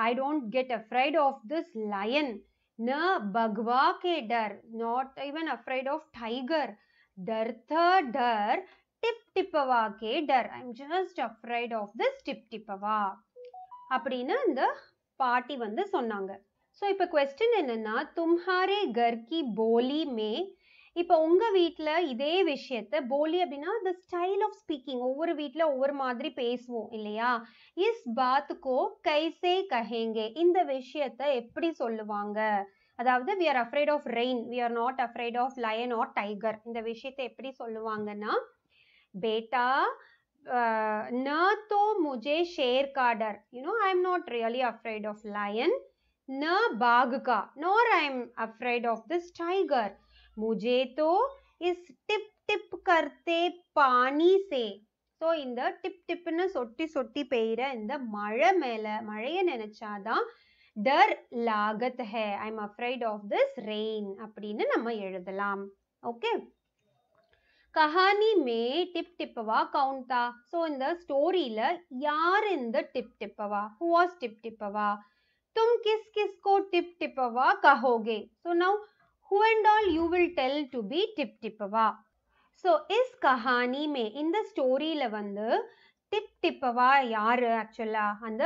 I don't get afraid of this lion. ந பக்வா கே டர், not even afraid of tiger. டர்தா டர் டிப் டிப்பவா கே டர், I am just afraid of this Tip Tipwa அப்படின்னு இந்த பாட்டி வந்து சொன்னாங்க. ஸோ இப்போ கொஸ்டின் என்னன்னா தும்ஹாரே கர் கி போலி மே, இப்போ உங்க வீட்டில் இதே விஷயத்த, போலி அப்படின்னா த ஸ்டைல் ஆஃப் ஸ்பீக்கிங், ஒவ்வொரு வீட்டில் ஒவ்வொரு மாதிரி பேசுவோம் இல்லையா? இஸ் பாத்துக்கோ கைசே கஹேங்கே, இந்த விஷயத்த எப்படி சொல்லுவாங்க? அதாவது we are afraid of rain, we are not afraid of lion or tiger. இந்த விஷயத்த எப்படி சொல்லுவாங்கன்னா बेटा न तो मुझे शेर का डर, you know I am not really afraid of lion. न बाघ का, nor I am afraid of this tiger. मुझे तो इस टिप टिप करते पानी से. ஸோ இந்த டிப் டிப்னு சொட்டி சொட்டி பெய்கிற இந்த மழை மேல, மழைய நினைச்சாதான் டர் லாகத் ஹே, I am afraid of this rain அப்படின்னு நம்ம எழுதலாம். ஓகே. कहानी में टिप टिपवा कौन था? So in the story ला यार in the Tip Tipwa, who was Tip Tipwa? तुम किस किस को टिप टिपवा कहोगे? So now who and all you will tell to be Tip Tipwa. So इस कहानी में in the story ला வந்து टिप टिपवा யாரு ஆக்சுவலா அந்த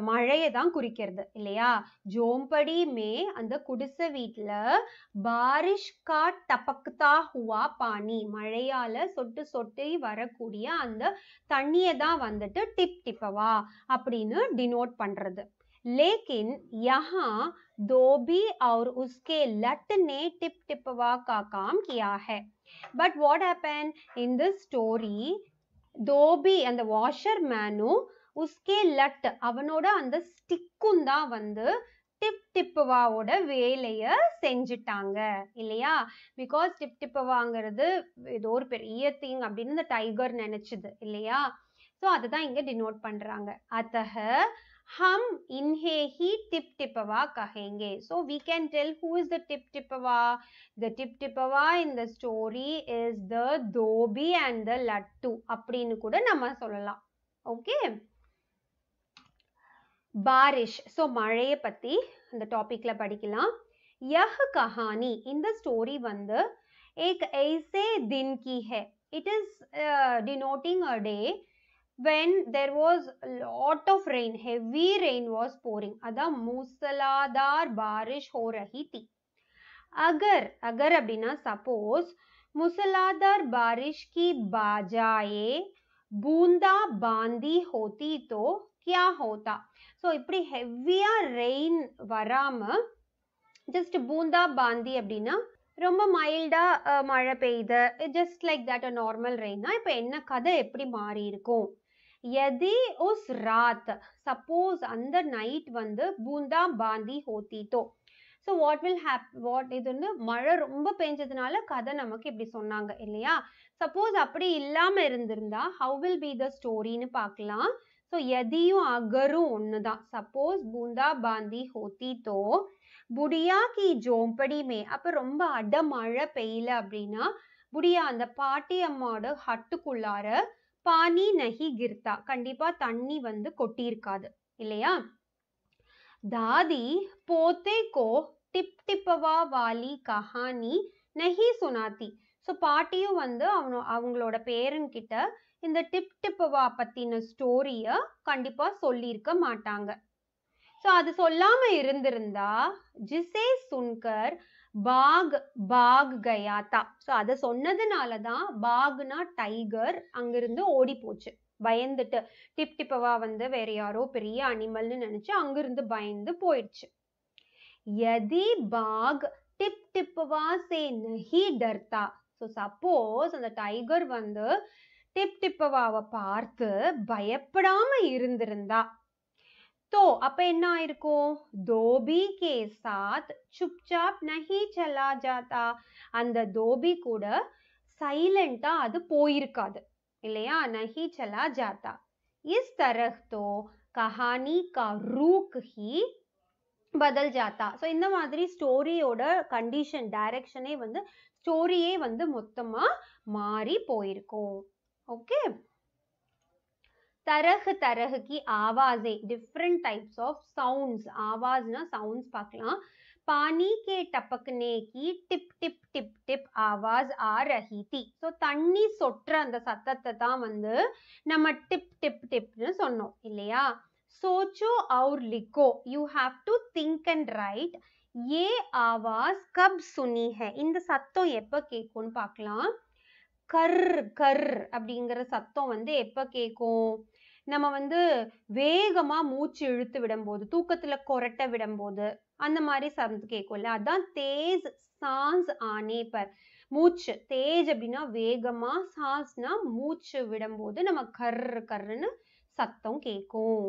மழையை தான் குறிக்கிறது இல்லையா? ஜோம்படி மே அந்த குடிசை வீட்டுல பாரிஷ் கா டபக்தா ஹுவா பானி, மழையால சொட்டு சொட்டி வரக்கூடிய அந்த தண்ணியை தான் வந்துட்டு டிப் டிப்பவா அப்படின்னு டினோட் பண்றது. लेकिन यहाँ धोबी और उसके लट ने टिप टिपवा का काम किया है. But what happened in this story? Dhobi and the washerman उसके लट அவனோட அந்த ஸ்டிக்கும் தான் வந்து டிப் டிப்பவாவோட வேலைய செஞ்சிட்டாங்க இல்லையா? பிகாஸ் டிப் டிப்பவாங்கிறது ஏதோ ஒரு பெரிய திங் அப்படின்னு இந்த டைகர் நினைச்சது இல்லையா? ஸோ அதுதான் இங்க டினோட் பண்றாங்க. अतः हम इन्हें ही टिप टिपवा कहेंगे. So we can tell who is the Tip Tipwa. The Tip Tipwa in the story is the dhobi and the लट्टू அப்படின்னு கூட நம்ம சொல்லலாம். ஓகே, बारिश. So மழையை பத்தி இந்த டாபிக்ல படிக்கலாம். यह कहानी இந்த ஸ்டோரி வந்து एक ऐसे दिन की है. It is denoting a day when there was a lot of rain, heavy rain was pouring. अदा मूसलाधार बारिश हो रही थी. अगर அப்படின்னா suppose मूसलाधार बारिश की बजाय बूंदा बांदी होती तो क्या होता? So இப்படி ஹெவியா ரெயின் வராம ஜஸ்ட் பூந்தா பாந்தி அப்படின்னா ரொம்ப மைல்டா மழை பெய்யுது, just like that a normal ரெயின்னா இப்போ என்ன கதை எப்படி மாறி இருக்கும்? यदि उस रात suppose அந்த நைட் வந்து பூந்தா பாந்தி होती तो, so what will happen? What இது வந்து மழை ரொம்ப பெஞ்சதுனால கதை நமக்கு இப்படி சொன்னாங்க இல்லையா? சப்போஸ் அப்படி இல்லாம இருந்திருந்தா how will be the storyன்னு பார்க்கலாம். ஸோ எதியும் அகரும் ஒண்ணுதான். சப்போஸ் பூந்தா பாந்தி होती तो புடியா கி ஜோம்படி மே, அப்ப ரொம்ப அடமழை பெய்யல அப்படின்னா புடியா அந்த பாட்டி அம்மாவோட ஹட்டுக்குள்ளார பானி நஹி கிர்தா, கண்டிப்பா தண்ணி வந்து கொட்டி இருக்காது இல்லையா? தாதி போத்தே கோ டிப் டிப்பவா வாலி கஹானி நஹி சுனாத்தி. ஸோ பாட்டியும் வந்து அவங்களோட பேரன் கிட்ட இந்த டிப் டிப்பவா பத்தின ஸ்டோரிய கண்டிப்பா சொல்லியிருக்க மாட்டாங்க. ஸோ அது சொல்லாம இருந்திருந்தா ஜிசே சுன்கர் பாக் பாக் கயாத்தா. ஸோ அதை சொன்னதுனால தான் பாக்னா டைகர் அங்கிருந்து ஓடி போச்சு பயந்துட்டு. டிப் டிப்பவா வந்து வேற யாரோ பெரிய அனிமல்னு நினைச்சு அங்கிருந்து பயந்து போயிடுச்சு. யதி பாக் டிப் டிப்பவா சே நஹி டர்தா. ஸோ சப்போஸ் அந்த டைகர் வந்து டிப் டிப்பவாவை பார்த்து பயப்படாம இருந்திருந்தா तो அப்ப என்ன ஆயிருக்கும்? தோபி கே சாத் சுப்சாப் நஹி சலா ஜாதா. அந்த தோபி கூட சைலண்டா அது போயிருக்காது இல்லையா? நஹி சலா ஜாதா. இஸ் தரஹ் தோ கஹானி கா ரூக் ஹி பதல் ஜாத்தா. ஸோ இந்த மாதிரி ஸ்டோரியோட கண்டிஷன் டைரக்ஷனே வந்து ஸ்டோரியே வந்து மொத்தமா மாறி போயிருக்கும். ஓகே, तरह तरह की आवाजें, डिफरेंट टाइप्स ऑफ साउंड्स. आवाज ना साउंड्स பார்க்கலாம். पानी के टपकने की टिप टिप टिप टिप आवाज आ रही थी. ஸோ தண்ணி சொட்டுற அந்த சத்தத்தை தான் வந்து நம்ம டிப் டிப் டிப்னு சொன்னோம் இல்லையா? सोचो और लिखो. You have to think and write. ये आवाज कब सुनी है? இந்த சத்தம் எப்ப கேட்கும்னு பார்க்கலாம். கர் கர் அப்படிங்கிற சத்தம் வந்து எப்ப கேட்கும்? நம்ம வந்து வேகமா மூச்சு இழுத்து விடும்போது, தூக்கத்துல கொரட்டை விடும்போது அந்த மாதிரி சத்தம் கேட்கும்ல, அதான் தேஸ் சான்ஸ் ஆனே பர். மூச்சு தேஜ் அப்படின்னா வேகமா, சான்ஸ்னா மூச்சு விடும்போது நம்ம கர் கர்ன்னு சத்தம் கேட்கும்.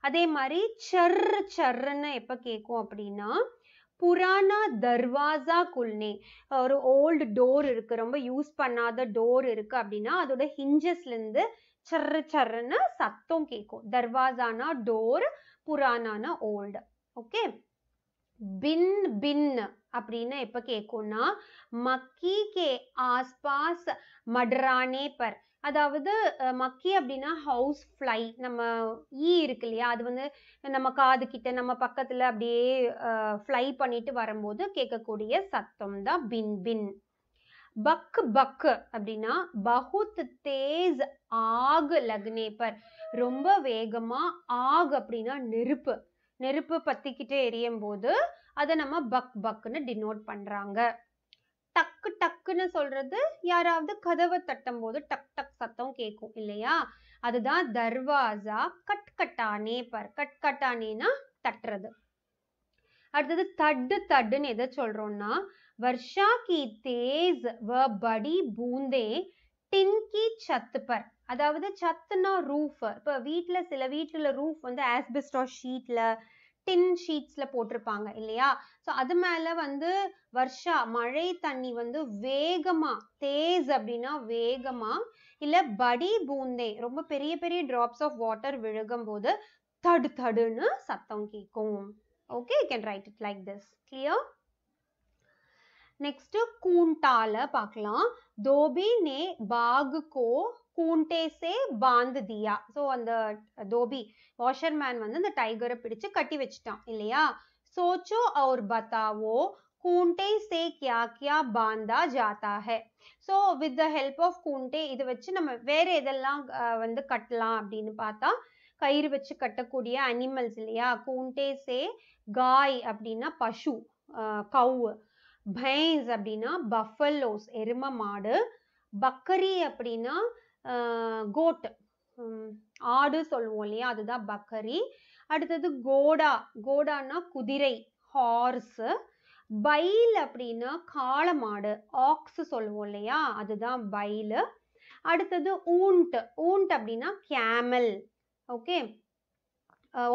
அதே மாதிரி சர் சர்ன்னு எப்ப கேட்கும் அப்படின்னா புராணா தர்வாசா குல்னே, ஒரு ஓல்டு டோர் இருக்கு, ரொம்ப யூஸ் பண்ணாத டோர் இருக்கு அப்படின்னா அதோட ஹிஞ்சஸ்ல இருந்து சர்ரு சர்ருன்னு சத்தம் கேட்கும். தர்வாசானா டோர், புராணானா ஓல்டு. ஓகே, பின் பின் அப்படின்னு எப்ப கேட்கும்னா மக்கி கே ஆஸ்பாஸ் மட்ரானே பர். அதாவது மக்கி அப்படின்னா ஹவுஸ் ஃப்ளை. நம்ம ஈ இருக்கு இல்லையா, அது வந்து நம்ம காது கிட்ட நம்ம பக்கத்துல அப்படியே ஃப்ளை பண்ணிட்டு வரும்போது கேட்கக்கூடிய சத்தம் தான் பின் பின். பக் பக் அப்படின்னா பகுத் தேஸ் ஆக் லக்னே பர். ரொம்ப வேகமா. ஆக் அப்படின்னா நெருப்பு. நெருப்பு பத்திக்கிட்டே எரியும் போது அதை நம்ம பக் பக்னு டினோட் பண்றாங்க. டக்கு டக்குன்னு சொல்றது யாராவது கதவை தட்டும் போது டக் டக் சத்தம் கேட்கும் இல்லையா, அதுதான் தர்வாசா கட்கட்டானே பர். கட்கட்டானேனா தட்டுறது. அடுத்தது தட்டு தட்டுன்னு எதை சொல்றோம்னா वर्षा की तेज व बड़ी बूंदे टिन की छत पर. அதாவது சத்துனா ரூஃப். இப்போ வீட்டுல சில வீட்டுல ரூஃப் வந்து ஆஸ்பெஸ்டாஸ் ஷீட்ல டின் ஷீட்ஸ்ல போட்டிருப்பாங்க இல்லையா, ஸோ அது மேல வந்து வர்ஷா மழை தண்ணி வந்து வேகமா, தேஸ் அப்படின்னா வேகமா, இல்ல படி பூந்தே ரொம்ப பெரிய பெரிய டிராப்ஸ் ஆஃப் வாட்டர் விழுகும் போது தடு தடுன்னு சத்தம் கேட்கும். Okay, you can write it like this. Clear? Next कूंटाल பார்க்கலாம். धोबी ने बाघ को கூண்டே से बांध दिया. ஸோ அந்த தோபி வாஷர்மேன் வந்து அந்த டைகரை பிடிச்சு கட்டி வச்சுட்டான் இல்லையா. सोचो और बताओ கூண்டே से क्या क्या बांधा जाता है. So with the help of கூண்டே இதை வச்சு நம்ம வேற எதெல்லாம் வந்து கட்டலாம் அப்படின்னு பார்த்தா, கயிறு வச்சு கட்டக்கூடிய அனிமல்ஸ் இல்லையா. கூண்டே சே காய் அப்படின்னா பசு, கவு. भैंस அப்படின்னா பஃபலோஸ், எரும மாடு. பக்கரி அப்படின்னா கோட், ஆடு சொல்லுவோம் இல்லையா, அதுதான் பக்கரி. அடுத்தது கோடா, கோடான்னா குதிரை, ஹார்ஸ். பைல் அப்படின்னா காளை மாடு, ஆக்ஸ் சொல்லுவோம் இல்லையா, அதுதான் பைல். அடுத்தது ஊண்ட், ஊண்ட் அப்படின்னா கேமல். ஓகே,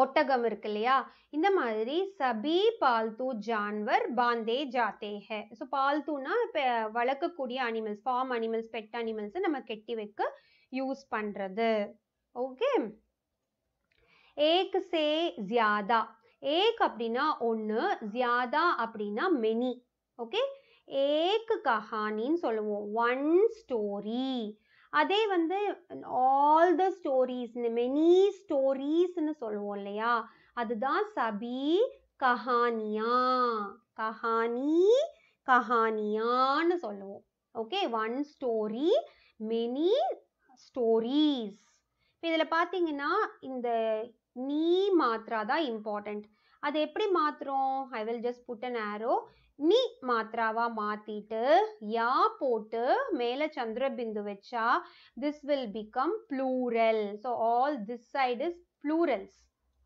ஒட்டகம் இருக்கு இல்லையா. இந்த மாதிரி சபி பால்து ஜான்வர் பாந்தே ஜாத்தே ஹே. ஸோ பால்துனா இப்போ வளர்க்கக்கூடிய animals, form animals, pet animals நம்ம கெட்டி வைக்க யூஸ் பண்றது. ஓகே, ஏக் சே ஜியாதா. ஏக் அப்படின்னா ஒன்று, ஜியாதா அப்படின்னா மெனி. ஓகே, ஏக் கஹானின்னு சொல்லுவோம், ஒன் ஸ்டோரி. அதே வந்து ஆல் த ஸ்டோரிஸ், மெனி ஸ்டோரிஸ்ன்னு சொல்லுவோம் இல்லையா, அதுதான் சபி கஹானியா. கஹானி கஹானியான்னு சொல்லுவோம். Okay, one story, many stories. இப்போ இதில் பார்த்தீங்கன்னா இந்த நீ மாத்ரா தான் இம்பார்ட்டன்ட். அது எப்படி மாத்துறோம்? I will just put an arrow. நீ மாத்ராவா மாத்திட்டு யா போட்டு மேல சந்திரபிந்து வச்சா this will become plural. So all this side is plurals.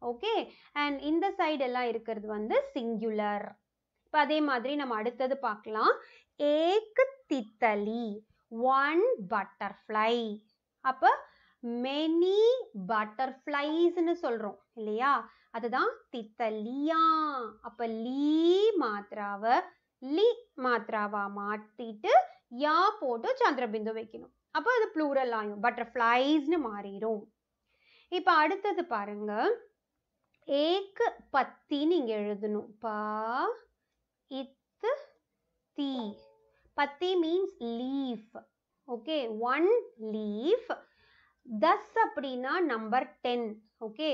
Okay, and இந்த சைடு எல்லாம் இருக்கிறது வந்து singular. இப்போ அதே மாதிரி நம்ம அடுத்தது பார்க்கலாம். ஏக் தித்தலி, one butterfly. அப்ப many butterflies ன்னு சொல்றோம் இல்லையா, அதுதான் தித்தலியா. அப்ப லீ மாத்ராவ லி மாத்ராவா மாத்திட்டு யா போட்டு சந்திரபிந்து வைக்கணும். அப்ப அது ப்ளூரல் ஆகும், பட்டர்ஃப்ளைஸ்னு மாறிடும். இப்ப அடுத்தது பாருங்க, ஏக் பத்தின்னு இங்க எழுதணும். ப இத் தி. பத்தி means leaf. Okay, one leaf. தஸ் அப்படின்னா நம்பர் 10. ஓகே,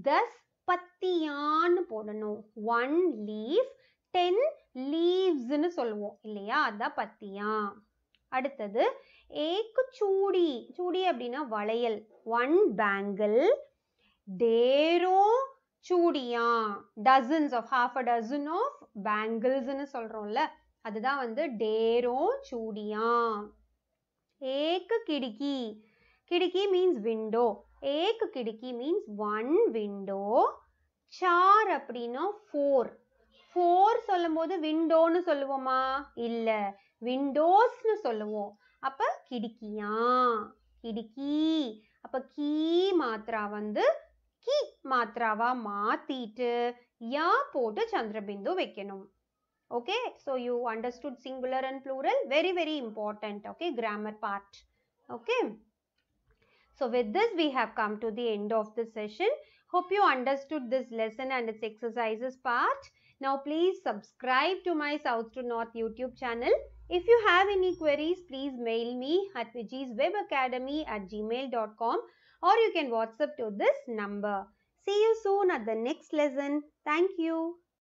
தஸ் பத்தியான்னு போடணும். ஒன் லீஃப், 10 லீவ்ஸ்ன்னு சொல்லுவோம் இல்லையா, அதான் பத்தியா. அடுத்தது ஏக்கு சூடி. சூடி அப்படின்னா வளையல், ஒன் பேங்கிள். டேரோ சூடியா, dozens of, half a dozen of பேங்கிள்ஸ்ன்னு சொல்றோம்ல, அதுதான் வந்து டேரோ சூடியா. ஏக்கு கிடுக்கி. खिड़की means window. एक खिड़की means one window. चार அப்படினா four. four சொல்லும்போது விண்டோன்னு சொல்லுவோமா? இல்ல, விண்டோஸ்னு சொல்லுவோம். அப்ப கிடுக்கியா, கிடுக்கி. அப்ப கீ மாத்ரா வந்து கி மாத்ராவா மாத்திட்டு யா போட்டு சந்திரபிந்து வைக்கணும். Okay, so you understood singular and plural. Very very important. Okay, grammar part. Okay. So with this we have come to the end of the session. Hope you understood this lesson and its exercises part. Now please subscribe to my South to North YouTube channel. If you have any queries, please mail me at vijiswebacademy@gmail.com or you can WhatsApp to this number. See you soon at the next lesson. Thank you.